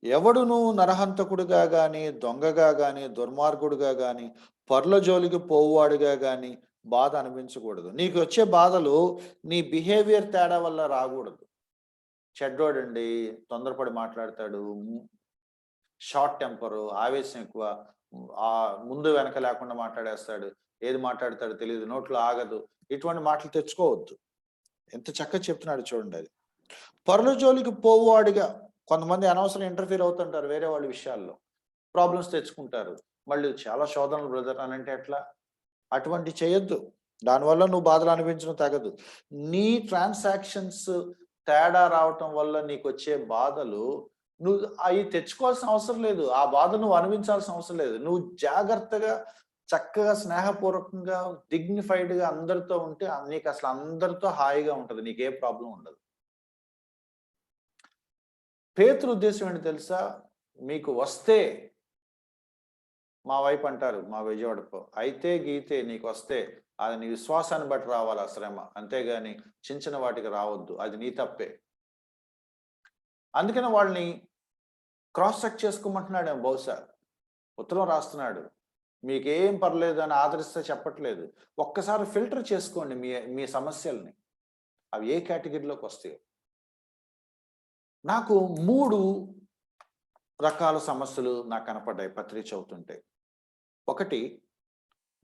Speaker 1: ఎవడును నరహంతకుడుగా గాని, దొంగగా గాని, దుర్మార్గుడుగా గాని, పరుల జోలికి పోవువాడుగా గాని బాధ అనిపించకూడదు. నీకు వచ్చే బాధలు నీ బిహేవియర్ తేడా వల్ల రాకూడదు. చెడ్డోడండి, తొందరపడి మాట్లాడతాడు, షార్ట్ టెంపరు, ఆవేశం ఎక్కువ, ముందు వెనక లేకుండా మాట్లాడేస్తాడు, ఏది మాట్లాడతాడో తెలియదు, నోట్లో ఆగదు, ఇటువంటి మాటలు తెచ్చుకోవద్దు. ఎంత చక్కగా చెప్తున్నాడు చూడండి. అది పరుల జోలికి పోవువాడిగా, కొంతమంది అనవసరం ఇంటర్ఫీర్ అవుతుంటారు వేరే వాళ్ళ విషయాల్లో, ప్రాబ్లమ్స్ తెచ్చుకుంటారు, మళ్ళీ చాలా శోధనలు బ్రదర్ అని అంటే ఎట్లా? అటువంటి చేయొద్దు, దానివల్ల నువ్వు బాధలు అనిపించడం తగదు. నీ ట్రాన్సాక్షన్స్ తేడా రావటం వల్ల నీకు వచ్చే బాధలు నువ్వు అవి తెచ్చుకోవాల్సిన అవసరం లేదు. ఆ బాధ నువ్వు అనుభవించాల్సిన అవసరం లేదు. నువ్వు జాగ్రత్తగా, చక్కగా, స్నేహపూర్వకంగా, డిగ్నిఫైడ్‌గా అందరితో ఉంటే నీకు అసలు అందరితో హాయిగా ఉంటది. నీకే ప్రాబ్లమ్ ఉండదు. పేతురు ఉద్దేశం ఏంటి తెలుసా? మీకు వస్తే మా వైపు అంటారు మా విజయవాడలో, అయితే గీతే నీకొస్తే అది నీ విశ్వాసాన్ని బట్టి రావాలి ఆ శ్రమ. అంతేగాని చిన్న చిన్న వాటికి రావద్దు. అది నీ తప్పే. అందుకని వాళ్ళని క్రాస్ చెక్ చేసుకోమంటున్నాడేమో బహుశా. ఉత్తరం రాస్తున్నాడు. మీకేం పర్లేదు అని ఆదరిస్తే చెప్పట్లేదు. ఒక్కసారి ఫిల్టర్ చేసుకోండి మీ మీ సమస్యల్ని. అవి ఏ కేటగిరీలోకి వస్తాయో. నాకు 3 రకాల సమస్యలు నాకు కనపడ్డాయి పత్రిక చదువుతుంటే. ఒకటి,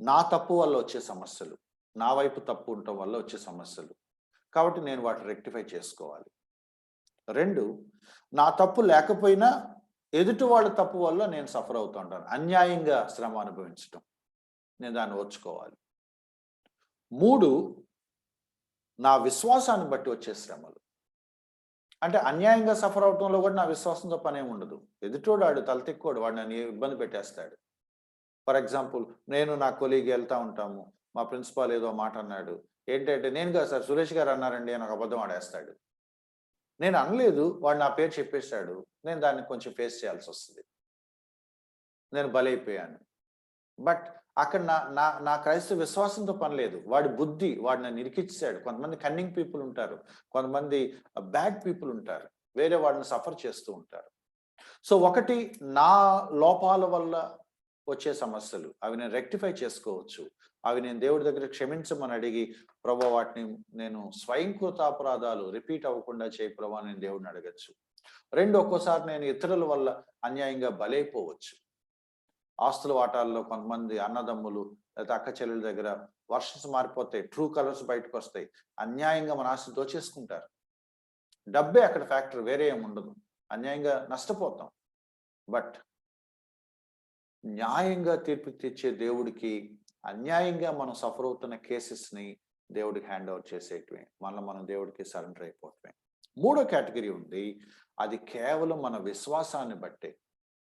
Speaker 1: నా తప్పు వల్ల వచ్చే సమస్యలు. నా వైపు తప్పు ఉండటం వల్ల వచ్చే సమస్యలు. కాబట్టి నేను వాటిని రెక్టిఫై చేసుకోవాలి. 2, నా తప్పు లేకపోయినా ఎదుటి వాళ్ళ తప్పు వల్ల నేను సఫర్ అవుతూ ఉంటాను. అన్యాయంగా శ్రమ అనుభవించటం. నేను దాన్ని ఓర్చుకోవాలి. 3, నా విశ్వాసాన్ని బట్టి వచ్చే శ్రమలు. అంటే అన్యాయంగా సఫర్ అవటంలో కూడా నా విశ్వాసంతో పనేమి ఉండదు. ఎదుటోడు ఆడు తలతిక్కోడు, వాడు నన్ను ఇబ్బంది పెట్టేస్తాడు. ఫర్ ఎగ్జాంపుల్, నేను నా కొలీగ్ వెళ్తా ఉంటాము. మా ప్రిన్సిపాల్ ఏదో మాట అన్నాడు. ఏంటంటే, నేను కాదు సార్ సురేష్ గారు అన్నారండి అని ఒక అబద్ధం ఆడేస్తాడు. నేను అనలేదు, వాడు నా పేరు చెప్పేశాడు. నేను దాన్ని కొంచెం ఫేస్ చేయాల్సి వస్తుంది. నేను బలైపోయాను. బట్ అక్కడ నా నా నా క్రైస్తవ విశ్వాసంతో పని లేదు. వాడి బుద్ధి, వాడు నన్ను ఇరికిచ్చాడు. కొంతమంది కన్నింగ్ పీపుల్ ఉంటారు. కొంతమంది బ్యాడ్ పీపుల్ ఉంటారు. వేరే వాడిని సఫర్ చేస్తూ ఉంటారు. సో ఒకటి, నా లోపాల వల్ల వచ్చే సమస్యలు. అవి నేను రెక్టిఫై చేసుకోవచ్చు. అవి నేను దేవుడి దగ్గర క్షమించమని అడిగి, ప్రభు వాటిని నేను స్వయంకృతాపరాధాలు రిపీట్ అవ్వకుండా చేయి ప్రభు అని నేను దేవుడిని అడగచ్చు. 2, ఒక్కోసారి నేను ఇతరుల వల్ల అన్యాయంగా బలైపోవచ్చు. ఆస్తుల వాటాల్లో కొంతమంది అన్నదమ్ములు లేదా అక్క చెల్లెల దగ్గర వర్షన్స్ మారిపోతాయి, ట్రూ కలర్స్ బయటకు వస్తాయి. అన్యాయంగా మన ఆస్తి దోచేసుకుంటారు. డబ్బే అక్కడ ఫ్యాక్టర్, వేరే ఏమి ఉండదు. అన్యాయంగా నష్టపోతాం. బట్ న్యాయంగా తీర్పు తెచ్చే దేవుడికి అన్యాయంగా మనం సఫర్ అవుతున్న కేసెస్ని దేవుడికి హ్యాండ్ ఓవర్ చేసేయటమే, మనం దేవుడికి సరెండర్ అయిపోవటమే. 3వ కేటగిరీ ఉంది. అది కేవలం మన విశ్వాసాన్ని బట్టే,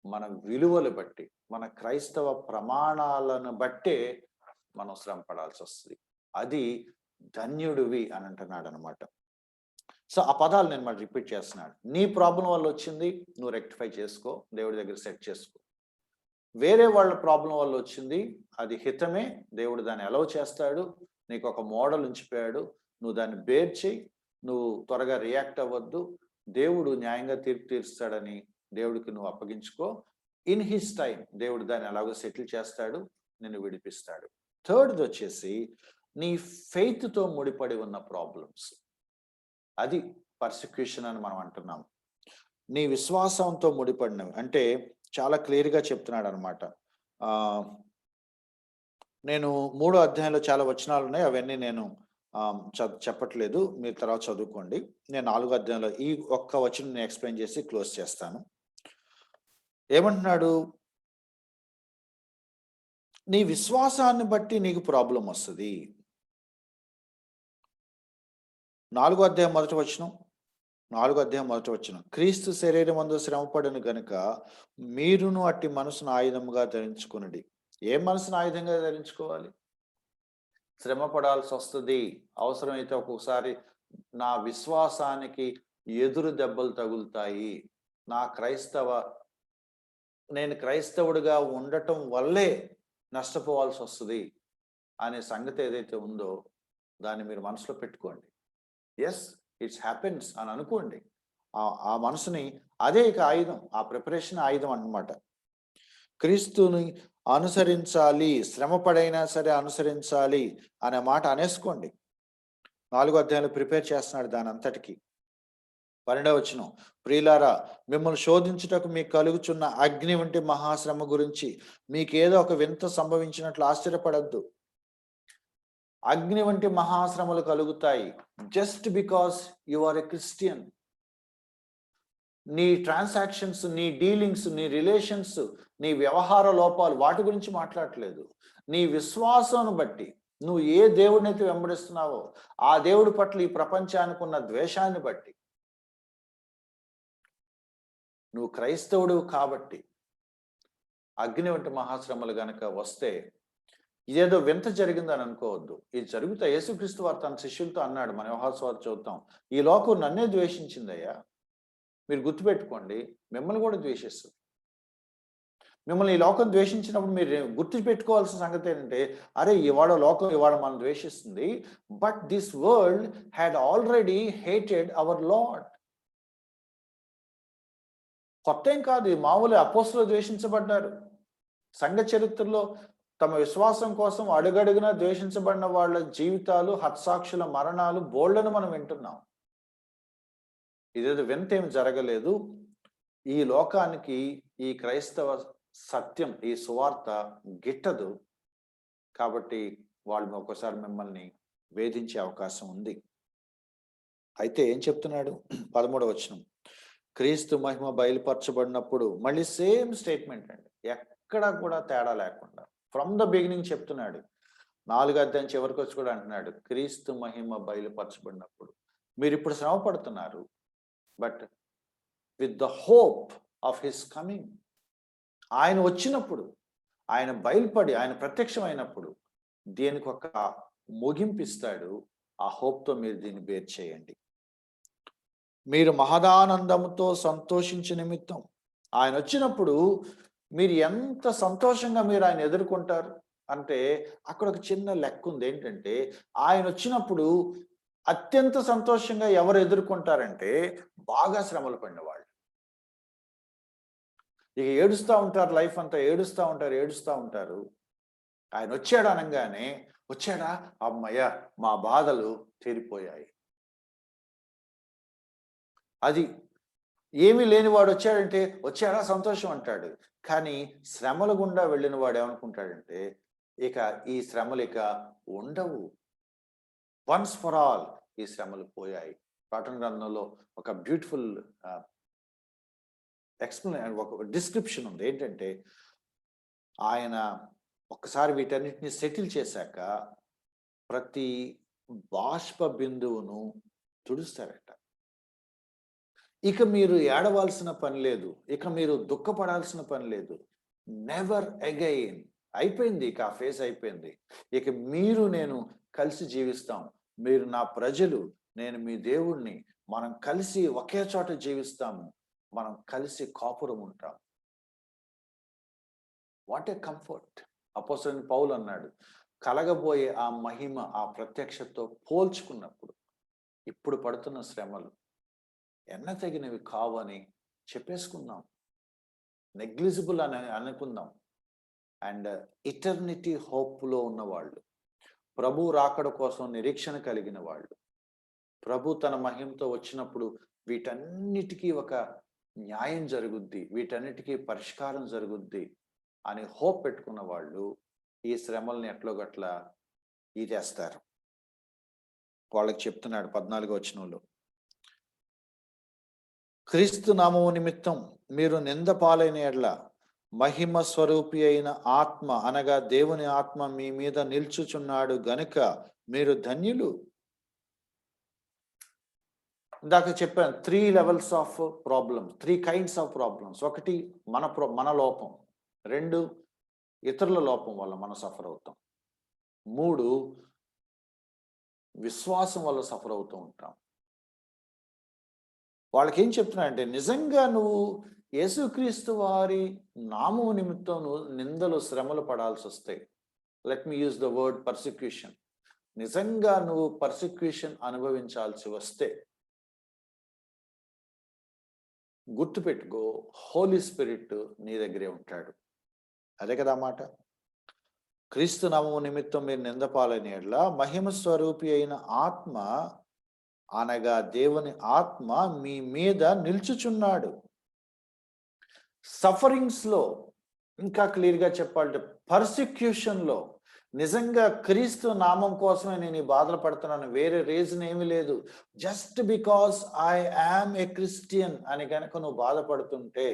Speaker 1: మన విలువలు బట్టి, మన క్రైస్తవ ప్రమాణాలను బట్టే మనం శ్రమ పడాల్సి వస్తుంది. అది ధన్యుడివి అని అంటున్నాడు అనమాట. సో ఆ పదాలు నేను మళ్ళీ రిపీట్ చేస్తున్నాడు. నీ ప్రాబ్లం వల్ల వచ్చింది, నువ్వు రెక్టిఫై చేసుకో, దేవుడి దగ్గర సెట్ చేసుకో. వేరే వాళ్ళ ప్రాబ్లం వల్ల వచ్చింది, అది హితమే, దేవుడు దాన్ని అలౌ చేస్తాడు. నీకు ఒక మోడల్ ఉంచిపోయాడు, నువ్వు దాన్ని బేర్ చేయి, నువ్వు త్వరగా రియాక్ట్ అవ్వద్దు. దేవుడు న్యాయంగా తీర్పు తీరుస్తాడని దేవుడికి నువ్వు అప్పగించుకో. ఇన్ హిస్ టైం దేవుడు దాన్ని ఎలాగో సెటిల్ చేస్తాడు, నిన్ను విడిపిస్తాడు. 3ది వచ్చేసి నీ ఫెయిత్తో ముడిపడి ఉన్న ప్రాబ్లమ్స్. అది పర్సిక్యూషన్ అని మనం అంటున్నాం. నీ విశ్వాసంతో ముడిపడినవి అంటే చాలా క్లియర్గా చెప్తున్నాడు అనమాట. నేను 3వ అధ్యాయంలో చాలా వచనాలు ఉన్నాయి, అవన్నీ నేను చెప్పట్లేదు, మీరు తర్వాత చదువుకోండి. నేను 4వ అధ్యాయంలో ఈ ఒక్క వచనం నేను ఎక్స్ప్లెయిన్ చేసి క్లోజ్ చేస్తాను. ఏమంటున్నాడు? నీ విశ్వాసాన్ని బట్టి నీకు ప్రాబ్లం వస్తుంది. 4వ అధ్యాయం 1వ వచనం. 4వ అధ్యాయం 1వ వచనం. క్రీస్తు శరీరమందు శ్రమపడను గనుక మీరును అట్టి మనసును ఆయుధముగా ధరించుకొనుడి. ఏ మనసును ఆయుధంగా ధరించుకోవాలి? శ్రమ పడాల్సి వస్తుంది. అవసరమైతే ఒక్కొక్కసారి నా విశ్వాసానికి ఎదురు దెబ్బలు తగులుతాయి. నేను క్రైస్తవుడిగా ఉండటం వల్లే నష్టపోవాల్సి వస్తుంది అనే సంగతి ఏదైతే ఉందో దాన్ని మీరు మనసులో పెట్టుకోండి. ఎస్, ఇట్స్ హ్యాపెన్స్ అని అనుకోండి. ఆ మనసుని, అదే ఇక ఆయుధం, ఆ ప్రిపరేషన్ ఆయుధం అన్నమాట. క్రీస్తుని అనుసరించాలి, శ్రమ పడైనా సరే అనుసరించాలి అనే మాట అనేసుకోండి. 4వ అధ్యాయంలో ప్రిపేర్ చేస్తున్నాడు దాని అంతటికి. 12వ వచనం. ప్రియులారా, మిమ్మల్ని శోధించుటకు మీకు కలుగుచున్న అగ్ని వంటి మహాశ్రమ గురించి మీకేదో ఒక వింత సంభవించినట్లు ఆశ్చర్యపడద్దు. అగ్ని వంటి మహాశ్రమలు కలుగుతాయి just because you are a Christian. నీ ట్రాన్సాక్షన్స్, నీ డీలింగ్స్, నీ రిలేషన్స్, నీ వ్యవహార లోపాలు, వాటి గురించి మాట్లాడట్లేదు. నీ విశ్వాసం బట్టి, నువ్వు ఏ దేవుడినైతే వెంబడిస్తున్నావో ఆ దేవుడి పట్ల ఈ ప్రపంచానికి ఉన్న ద్వేషాన్ని బట్టి నువ్వు క్రైస్తవుడు కాబట్టి అగ్ని వంటి మహాశ్రమలు గనక వస్తే ఇదేదో వింత జరిగిందని అనుకోవద్దు. ఇది జరుగుతా. యేసుక్రీస్తు వారు తన శిష్యులతో అన్నాడు. మన యోహాను సువార్త చూద్దాం. ఈ లోకం నన్నే ద్వేషించిందయ్యా. మీరు గుర్తుపెట్టుకోండి, మిమ్మల్ని కూడా ద్వేషిస్తుంది. మిమ్మల్ని ఈ లోకం ద్వేషించినప్పుడు మీరు గుర్తుపెట్టుకోవాల్సిన సంగతి ఏంటంటే, అరే ఇవాళ లోకం ఇవాళ మనం ద్వేషిస్తుంది. But this world had already hated our Lord. కొత్త ఏం కాదు. మామూలు అపోస్తులు ద్వేషించబడ్డారు. సంఘ చరిత్రలో తమ విశ్వాసం కోసం అడుగడుగునా ద్వేషించబడిన వాళ్ళ జీవితాలు, హత్సాక్షుల మరణాలు బోల్డని మనం వింటున్నాం. ఇదేదో వింత ఏమి జరగలేదు. ఈ లోకానికి ఈ క్రైస్తవ సత్యం, ఈ సువార్త గిట్టదు. కాబట్టి వాళ్ళు ఒక్కసారి మిమ్మల్ని వేధించే అవకాశం ఉంది. అయితే ఏం చెప్తున్నాడు? 13వ వచనం, క్రీస్తు మహిమ బయలుపరచబడినప్పుడు, మళ్ళీ సేమ్ స్టేట్మెంట్ అండి, ఎక్కడా కూడా తేడా లేకుండా ఫ్రమ్ ద బిగినింగ్ చెప్తున్నాడు. 4వ అధ్యాయం చివరికి వచ్చి కూడా అంటున్నాడు, క్రీస్తు మహిమ బయలుపరచబడినప్పుడు మీరు ఇప్పుడు శ్రమ పడుతున్నారు, but with the hope of his coming. ఆయన వచ్చినప్పుడు, ఆయన బయలుపడి, ఆయన ప్రత్యక్షమైనప్పుడు దీనికి ఒక ముగింపిస్తాడు. ఆ హోప్తో మీరు దీన్ని బేర్ చేయండి. మీరు మహదానందంతో సంతోషించే నిమిత్తం ఆయన వచ్చినప్పుడు మీరు ఎంత సంతోషంగా మీరు ఆయన ఎదుర్కొంటారు అంటే, అక్కడ ఒక చిన్న లెక్క ఉంది. ఏంటంటే, ఆయన వచ్చినప్పుడు అత్యంత సంతోషంగా ఎవరు ఎదుర్కొంటారంటే, బాగా శ్రమలు పడిన వాళ్ళు. ఇక ఏడుస్తూ ఉంటారు, లైఫ్ అంతా ఏడుస్తూ ఉంటారు. ఆయన వచ్చాడు అనగానే, వచ్చాడా అమ్మయ్య మా బాధలు తీరిపోయాయి. అది ఏమీ లేనివాడు వచ్చాడంటే, వచ్చాడా సంతోషం అంటాడు. కానీ శ్రమల గుండా వెళ్ళిన వాడు ఏమనుకుంటాడంటే, ఇక ఈ శ్రమలు ఇక ఉండవు, వన్స్ ఫర్ ఆల్ ఈ శ్రమలు పోయాయి. ప్రకటన గ్రంథంలో ఒక బ్యూటిఫుల్ ఒక డిస్క్రిప్షన్ ఉంది. ఏంటంటే, ఆయన ఒక్కసారి వీటన్నిటిని సెటిల్ చేశాక ప్రతి బాష్ప బిందువును తుడుస్తారట. ఇక మీరు ఏడవలసిన పని లేదు, ఇక మీరు దుఃఖపడాల్సిన పని లేదు. Never again. అయిపోయింది, ఇక ఆ ఫేజ్ అయిపోయింది. ఇక మీరు నేను కలిసి జీవిస్తాం. మీరు నా ప్రజలు, నేను మీ దేవుణ్ణి. మనం కలిసి ఒకే చోట జీవిస్తాము, మనం కలిసి కాపురం ఉంటాం. What a comfort. అపోస్తలుడైన పౌలు అన్నాడు, కలగబోయే ఆ మహిమ, ఆ ప్రత్యక్షతతో పోల్చుకున్నప్పుడు ఇప్పుడు పడుతున్న శ్రమలు ఎన్నతగినవి కావని చెప్పేసుకుందాం, నెగ్లిజిబుల్ అని అనుకుందాం. అండ్ ఇటర్నిటీ హోప్లో ఉన్నవాళ్ళు, ప్రభు రాకడ కోసం నిరీక్షణ కలిగిన వాళ్ళు, ప్రభు తన మహిమతో వచ్చినప్పుడు వీటన్నిటికీ ఒక న్యాయం జరుగుద్ది, వీటన్నిటికీ పరిష్కారం జరుగుద్ది అని హోప్ పెట్టుకున్న వాళ్ళు ఈ శ్రమల్ని ఎట్లో గట్ల ఇదేస్తారు. వాళ్ళకి చెప్తున్నాడు 14వ వచనంలో, క్రీస్తు నామము నిమిత్తం మీరు నింద పాలైన ఎడ్ల మహిమ స్వరూపి అయిన ఆత్మ, అనగా దేవుని ఆత్మ మీ మీద నిల్చుచున్నాడు గనుక మీరు ధన్యులు. ఇందాక చెప్పాను, 3 levels of problems, 3 kinds of problems. ఒకటి మన లోపం, 2 ఇతరుల లోపం వల్ల మనం సఫర్ అవుతాం, 3 విశ్వాసం వల్ల సఫర్ అవుతూ ఉంటాం. వాళ్ళకి ఏం చెప్తున్నాడంటే, నిజంగా నువ్వు యేసుక్రీస్తు వారి నామము నిమిత్తం నువ్వు నిందలు, శ్రమలు పడాల్సి వస్తాయి. Let me use the word persecution. నిజంగా నువ్వు పర్సిక్యూషన్ అనుభవించాల్సి వస్తే గుర్తుపెట్టుకో, హోలీ స్పిరిట్ నీ దగ్గరే ఉంటాడు. అదే కదా మాట. క్రీస్తు నామము నిమిత్తం మీరు నిందపాలని ఎడ్ల మహిమ స్వరూపి అయిన ఆత్మ, అనగా దేవుని ఆత్మ మీ మీద నిల్చుచున్నాడు. సఫరింగ్స్ లో, ఇంకా క్లియర్గా చెప్పాలంటే పర్సిక్యూషన్ లో, నిజంగా క్రీస్తు నామం కోసమే నేను ఈ బాధలు పడుతున్నాను, వేరే రీజన్ ఏమీ లేదు, just because I am a Christian అని కనుక నువ్వు బాధపడుతుంటే,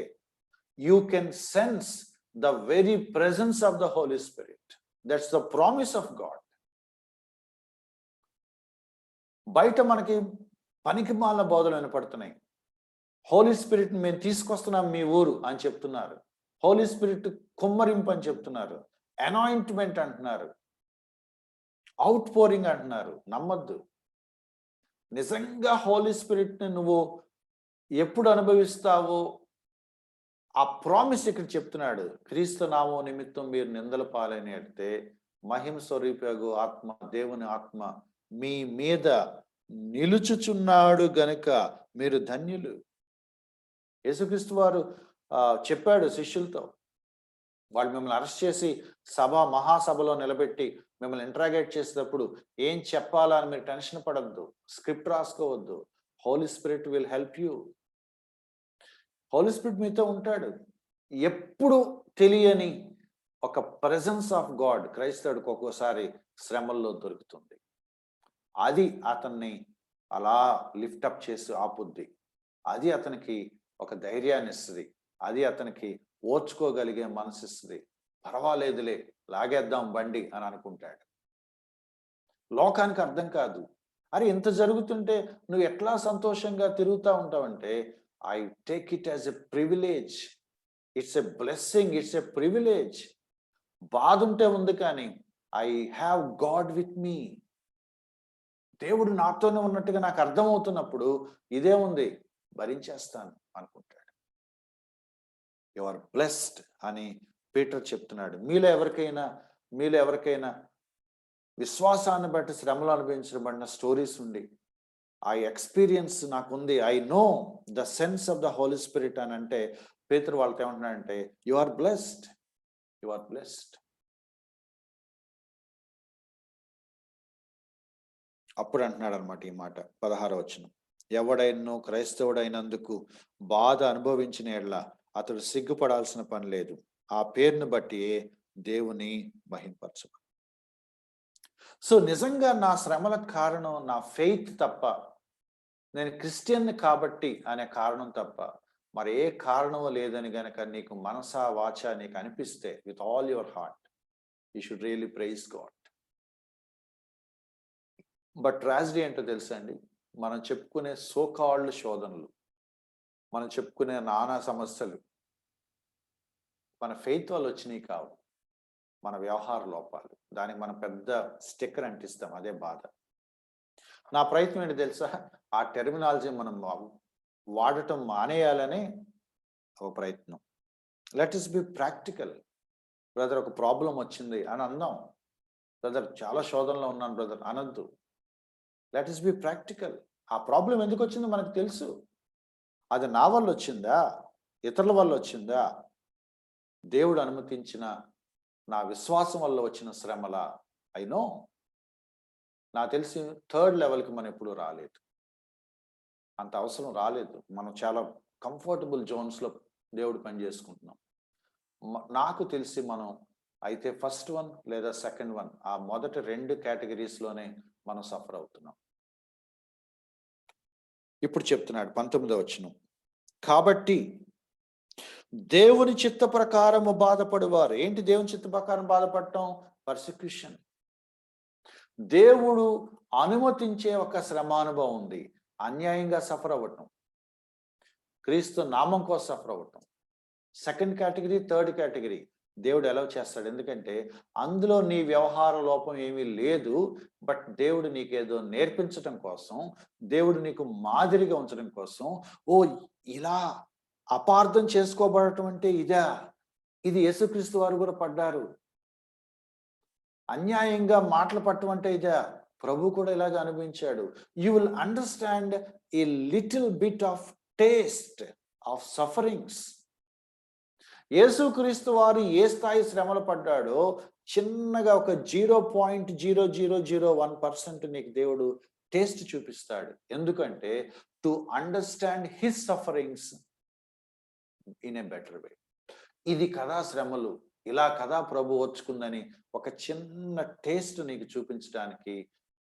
Speaker 1: you can sense the very presence of the Holy Spirit. That's the promise of God. బయట మనకి పనికి మాలిన బోధలు వినపడుతున్నాయి, హోలీ స్పిరిట్ మేము తీసుకొస్తున్నాం మీ ఊరు అని చెప్తున్నారు. హోలీ స్పిరిట్ కుమ్మరింపు అని చెప్తున్నారు. అనాయింట్మెంట్ అంటున్నారు. అవుట్ పోరింగ్ అంటున్నారు. నమ్మద్దు. నిజంగా హోలీ స్పిరిట్ని నువ్వు ఎప్పుడు అనుభవిస్తావో ఆ ప్రామిస్ ఇక్కడ చెప్తున్నాడు. క్రీస్తు నామం నిమిత్తం మీరు నిందల పాలని అంటే మహిమ స్వరూపగు ఆత్మ, దేవుని ఆత్మ మీ మీద నిలుచుచున్నాడు గనుక మీరు ధన్యులు. యేసుక్రీస్తు వారు చెప్పాడు శిష్యులతో. వాళ్ళు మిమ్మల్ని అరెస్ట్ చేసి మహాసభలో నిలబెట్టి మిమ్మల్ని ఇంట్రాగేట్ చేసేటప్పుడు ఏం చెప్పాలా అని మీరు టెన్షన్ పడద్దు, స్క్రిప్ట్ రాసుకోవద్దు. Holy spirit will help you. Holy spirit మీతో ఉంటాడు. ఎప్పుడు తెలియని ఒక ప్రెజెన్స్ ఆఫ్ గాడ్ క్రైస్తవుడికి ఒక్కోసారి శ్రమల్లో దొరుకుతుంది. అది అతన్ని అలా లిఫ్టప్ చేసి ఆపుద్ది. అది అతనికి ఒక ధైర్యాన్ని ఇస్తుంది. అది అతనికి ఓర్చుకోగలిగే మనసిస్తుంది. పర్వాలేదులే, లాగేద్దాం బండి అని అనుకుంటాడు. లోకానికి అర్థం కాదు. అరే ఇంత జరుగుతుంటే నువ్వు ఎట్లా సంతోషంగా తిరుగుతూ ఉంటావంటే, I take it as a privilege. It's a blessing, it's a privilege. బాధ ఉంటే ఉంది, కానీ I have God with me. దేవుడు నాతోనే ఉన్నట్టుగా నాకు అర్థమవుతున్నప్పుడు ఇదే ఉంది, భరించేస్తాను అనుకుంటాడు. యు ఆర్ బ్లెస్డ్ అని పీటర్ చెప్తున్నాడు. మీలో ఎవరికైనా విశ్వాసాన్ని బట్టి శ్రమలు అనుభవించబడిన స్టోరీస్ ఉండి, ఆ ఎక్స్పీరియన్స్ నాకుంది, I know the sense of the Holy Spirit అని అంటే, పేతురు వాళ్ళతో ఏమంటున్నాడంటే, you are blessed, you are blessed. అప్పుడు అంటున్నాడు అనమాట ఈ మాట 16వ వచనం. ఎవడైనో క్రైస్తవుడైనందుకు బాధ అనుభవించిన ఎడల అతడు సిగ్గుపడాల్సిన పని లేదు. ఆ పేరును బట్టి దేవుని మహింపరచు. సో నిజంగా నా శ్రమలకు కారణం నా ఫెయిత్ తప్ప, నేను క్రిస్టియన్ కాబట్టి అనే కారణం తప్ప మరి ఏ కారణం లేదని గనక నీకు మనసా వాచా నీకు అనిపిస్తే, with all your heart, you should really praise God. But tragedy ఏంటో తెలుసా అండి, మనం చెప్పుకునే సోకాల్డ్ శోధనలు, మనం చెప్పుకునే నానా సమస్యలు మన ఫెయిత్ వల్ల వచ్చినాయి కావు, మన వ్యవహార లోపాలు. దానికి మనం పెద్ద స్టిక్కర్ అంటిస్తాం, అదే బాధ. నా ప్రయత్నం ఏంటి తెలుసా, ఆ టెర్మినాలజీ మనం వాడటం మానేయాలని ఒక ప్రయత్నం. Let us be practical. Brother ఒక ప్రాబ్లం వచ్చింది అని అందాం. బ్రదర్ చాలా శోధనలో ఉన్నాను బ్రదర్ అనద్దు. Let us be practical. ఆ ప్రాబ్లం ఎందుకు వచ్చిందో మనకు తెలుసు. అది నా వల్ల వచ్చిందా, ఇతరుల వల్ల వచ్చిందా, దేవుడు అనుమతించిన నా విశ్వాసం వల్ల వచ్చిన శ్రమల? I know. నాకు తెలిసి 3rd లెవెల్కి మనం ఎప్పుడు రాలేదు, అంత అవసరం రాలేదు. మనం చాలా కంఫర్టబుల్ జోన్స్లో దేవుడు పని చేసుకుంటున్నాం. నాకు తెలిసి మనం అయితే ఫస్ట్ వన్ లేదా సెకండ్ వన్, ఆ మొదటి 2 కేటగిరీస్లోనే మనం సఫర్ అవుతున్నాం. ఇప్పుడు చెప్తున్నాడు 19వ వచనం. కాబట్టి దేవుని చిత్త ప్రకారము బాధపడేవారు. ఏంటి దేవుని చిత్త ప్రకారం బాధపడటం? పర్సిక్యూషన్. దేవుడు అనుమతించే ఒక శ్రమానుభవం ఉంది, అన్యాయంగా సఫర్ అవ్వటం, క్రీస్తు నామం కోసం సఫర్ అవ్వటం. 2nd కేటగిరీ, 3rd కేటగిరీ దేవుడు ఎలా చేస్తాడు, ఎందుకంటే అందులో నీ వ్యవహార లోపం ఏమీ లేదు. బట్ దేవుడు నీకేదో నేర్పించడం కోసం, దేవుడు నీకు మాదిరిగా ఉంచడం కోసం, ఓ ఇలా అపార్థం చేసుకోబడటం అంటే ఇదా, ఇది యేసుక్రీస్తు వారు కూడా పడ్డారు. అన్యాయంగా మాటలు పట్టడం అంటే ఇదా, ప్రభు కూడా ఇలాగ అనుభవించాడు. You will understand a little bit of taste of sufferings. యేసుక్రీస్తు వారు ఏ స్థాయి శ్రమలు పడ్డాడో చిన్నగా ఒక 0.0001% నీకు దేవుడు టేస్ట్ చూపిస్తాడు. ఎందుకంటే to understand his sufferings in a better way. ఇది కదా శ్రమలు, ఇలా కదా ప్రభు ఓర్చుకుందని ఒక చిన్న టేస్ట్ నీకు చూపించడానికి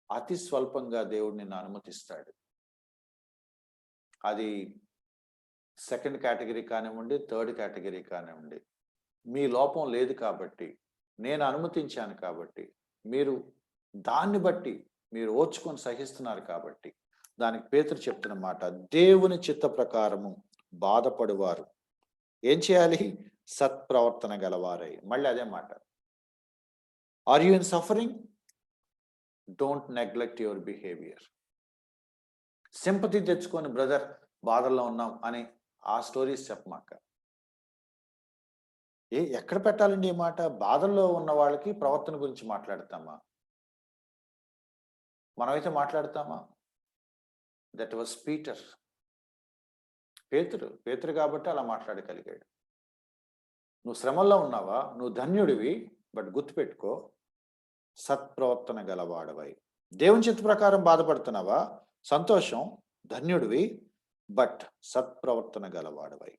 Speaker 1: అతి స్వల్పంగా దేవుడు నిన్ను అనుమతిస్తాడు. అది 2nd కేటగిరీ కానివ్వండి, 3rd కేటగిరీ కానివ్వండి. మీ లోపం లేదు కాబట్టి, నేను అనుమతించాను కాబట్టి, మీరు దాన్ని బట్టి మీరు ఓర్చుకొని సహిస్తున్నారు కాబట్టి, దానికి పేతురు చెప్తున్న మాట, దేవుని చిత్త ప్రకారము బాధపడువారు ఏం చేయాలి? సత్ప్రవర్తన గలవారై. మళ్ళీ అదే మాట. Are you in suffering? Don't neglect your behaviour. Sympathy తెచ్చుకొని బ్రదర్ బాధల్లో ఉన్నాం అని ఆ స్టోరీస్ చెప్పమాక. ఎక్కడ పెట్టాలండి ఈ మాట? బాధల్లో ఉన్న వాళ్ళకి ప్రవర్తన గురించి మాట్లాడతామా? మనమైతే మాట్లాడతామా? That was Peter. పేతురు కాబట్టి అలా మాట్లాడగలిగాడు. నువ్వు శ్రమల్లో ఉన్నావా? నువ్వు ధన్యుడివి. బట్ గుర్తుపెట్టుకో, సత్ప్రవర్తన గలవాడవై. దేవుని చిత్త ప్రకారం బాధపడుతున్నావా? సంతోషం, ధన్యుడివి. బట్ సత్ప్రవర్తన గలవాడవై.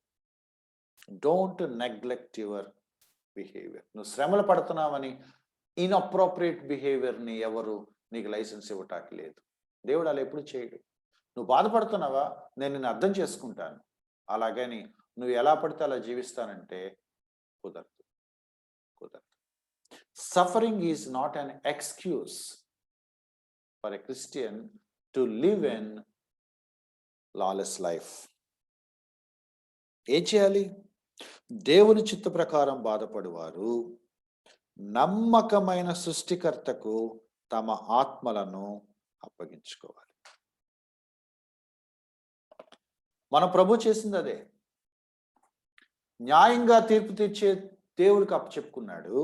Speaker 1: Don't neglect your behaviour. నువ్వు శ్రమలు పడుతున్నావని ఇన్అప్రోప్రియేట్ బిహేవియర్ని ఎవరు నీకు లైసెన్స్ ఇవ్వటానికి లేదు. దేవుడు అలా ఎప్పుడు చేయడు. నువ్వు బాధపడుతున్నావా? నేను నిన్ను అర్థం చేసుకుంటాను. అలాగని నువ్వు ఎలా పడితే అలా జీవిస్తానంటే కుదరదు. Suffering is not an excuse for a Christian to live in lawless life. ఏం చేయాలి? దేవుని చిత్త ప్రకారం బాధపడువారు నమ్మకమైన సృష్టికర్తకు తమ ఆత్మలను అప్పగించుకోవాలి. మన ప్రభు చేసింది అదే. న్యాయంగా తీర్పు తీర్చే దేవుడికి అప్పచెప్పుకున్నాడు.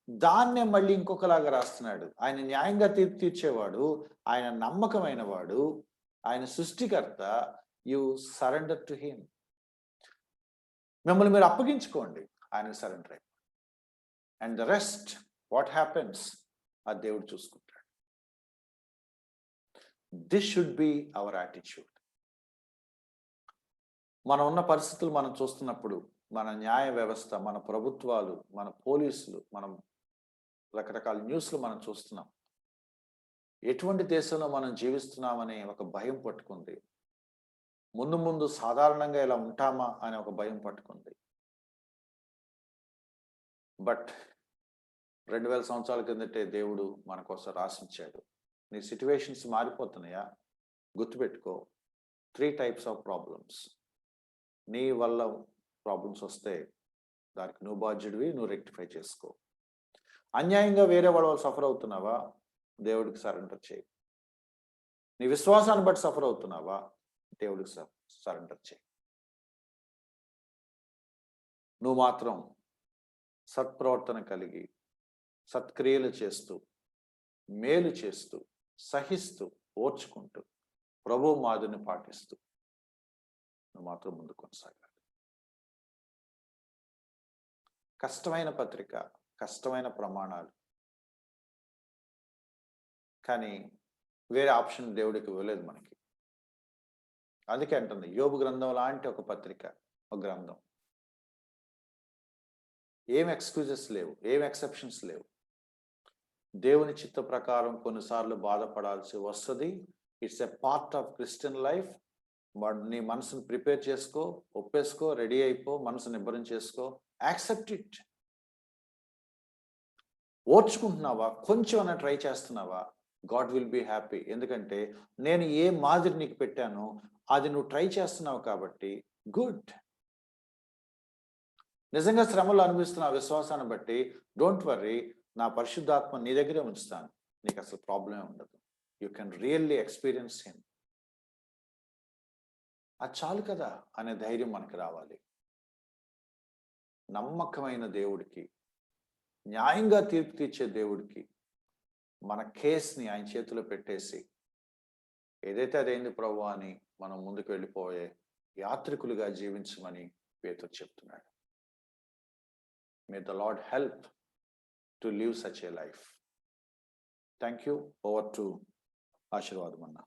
Speaker 1: దాన్నే మళ్ళీ ఇంకొకలాగా రాస్తున్నాడు. ఆయన న్యాయంగా తీర్పు తీర్చేవాడు, ఆయన నమ్మకమైన వాడు, ఆయన సృష్టికర్త. You surrender to him. మిమ్మల్ని మీరు అప్పగించుకోండి, ఆయనకు సరెండర్ అయిపోండి. And the rest what happens ఆ దేవుడు చూసుకుంటాడు. This should be our attitude. మనం ఉన్న పరిస్థితులు మనం చూస్తున్నప్పుడు, మన న్యాయ వ్యవస్థ, మన ప్రభుత్వాలు, మన పోలీసులు, మనం రకరకాల న్యూస్లు మనం చూస్తున్నాం. ఎటువంటి దేశంలో మనం జీవిస్తున్నామనే ఒక భయం పట్టుకుంది. ముందు సాధారణంగా ఇలా ఉంటామా అనే ఒక భయం పట్టుకుంది. బట్ 2000 సంవత్సరాల కిందటే దేవుడు మన కోసం రాసించాడు. నీ సిచ్యువేషన్స్ మారిపోతున్నాయా? గుర్తుపెట్టుకో, 3 types ఆఫ్ ప్రాబ్లమ్స్. నీ వల్ల ప్రాబ్లమ్స్ వస్తే దానికి నువ్వు బాధ్యుడివి, నువ్వు రెక్టిఫై చేసుకో. అన్యాయంగా వేరే వాళ్ళు సఫర్ అవుతున్నావా? దేవుడికి సరెండర్ చేయి. నీ విశ్వాసాన్ని బట్టి సఫర్ అవుతున్నావా? దేవుడికి సరెండర్ చేయి. నువ్వు మాత్రం సత్ప్రవర్తన కలిగి, సత్క్రియలు చేస్తూ, మేలు చేస్తూ, సహిస్తూ, ఓర్చుకుంటూ, ప్రభు మాదిరిని పాటిస్తూ నువ్వు మాత్రం ముందు కొనసాగాలి. కష్టమైన పత్రిక, కష్టమైన ప్రమాణాలు, కానీ వేరే ఆప్షన్ దేవుడికి ఇవ్వలేదు మనకి. అందుకే అంటుంది, యోబు గ్రంథం లాంటి ఒక పత్రిక, ఒక గ్రంథం. ఏం ఎక్స్క్యూజెస్ లేవు, ఏం ఎక్సెప్షన్స్ లేవు. దేవుని చిత్త ప్రకారం కొన్నిసార్లు బాధపడాల్సి వస్తుంది. It's a part of Christian life. నీ మనసును ప్రిపేర్ చేసుకో, ఒప్పేసుకో, రెడీ అయిపో, మనసు నిబ్బరం చేసుకో, యాక్సెప్ట్ ఇట్. ఓర్చుకుంటున్నావా? కొంచెం అన్న ట్రై చేస్తున్నావా? God will be happy. ఎందుకంటే నేను ఏ మాదిరి నీకు పెట్టానో అది నువ్వు ట్రై చేస్తున్నావు కాబట్టి గుడ్. నిజంగా శ్రమలు అనుభవిస్తున్న విశ్వాసాన్ని బట్టి డోంట్ వర్రీ, నా పరిశుద్ధాత్మ నీ దగ్గరే ఉంచుతాను, నీకు అసలు ప్రాబ్లమే ఉండదు. You can really experience him. అది చాలు కదా అనే ధైర్యం మనకి రావాలి. నమ్మకమైన దేవుడికి, న్యాయంగా తీర్పు తీర్చే దేవుడికి మన కేసుని ఆయన చేతిలో పెట్టేసి, ఏదైతే అదైంది ప్రభు అని మనం ముందుకు వెళ్ళిపోయే యాత్రికులుగా జీవించమని పేతురు చెప్తున్నాడు. May the lord help to live such a life. Thank you. Over to ఆశీర్వాదం అన్న.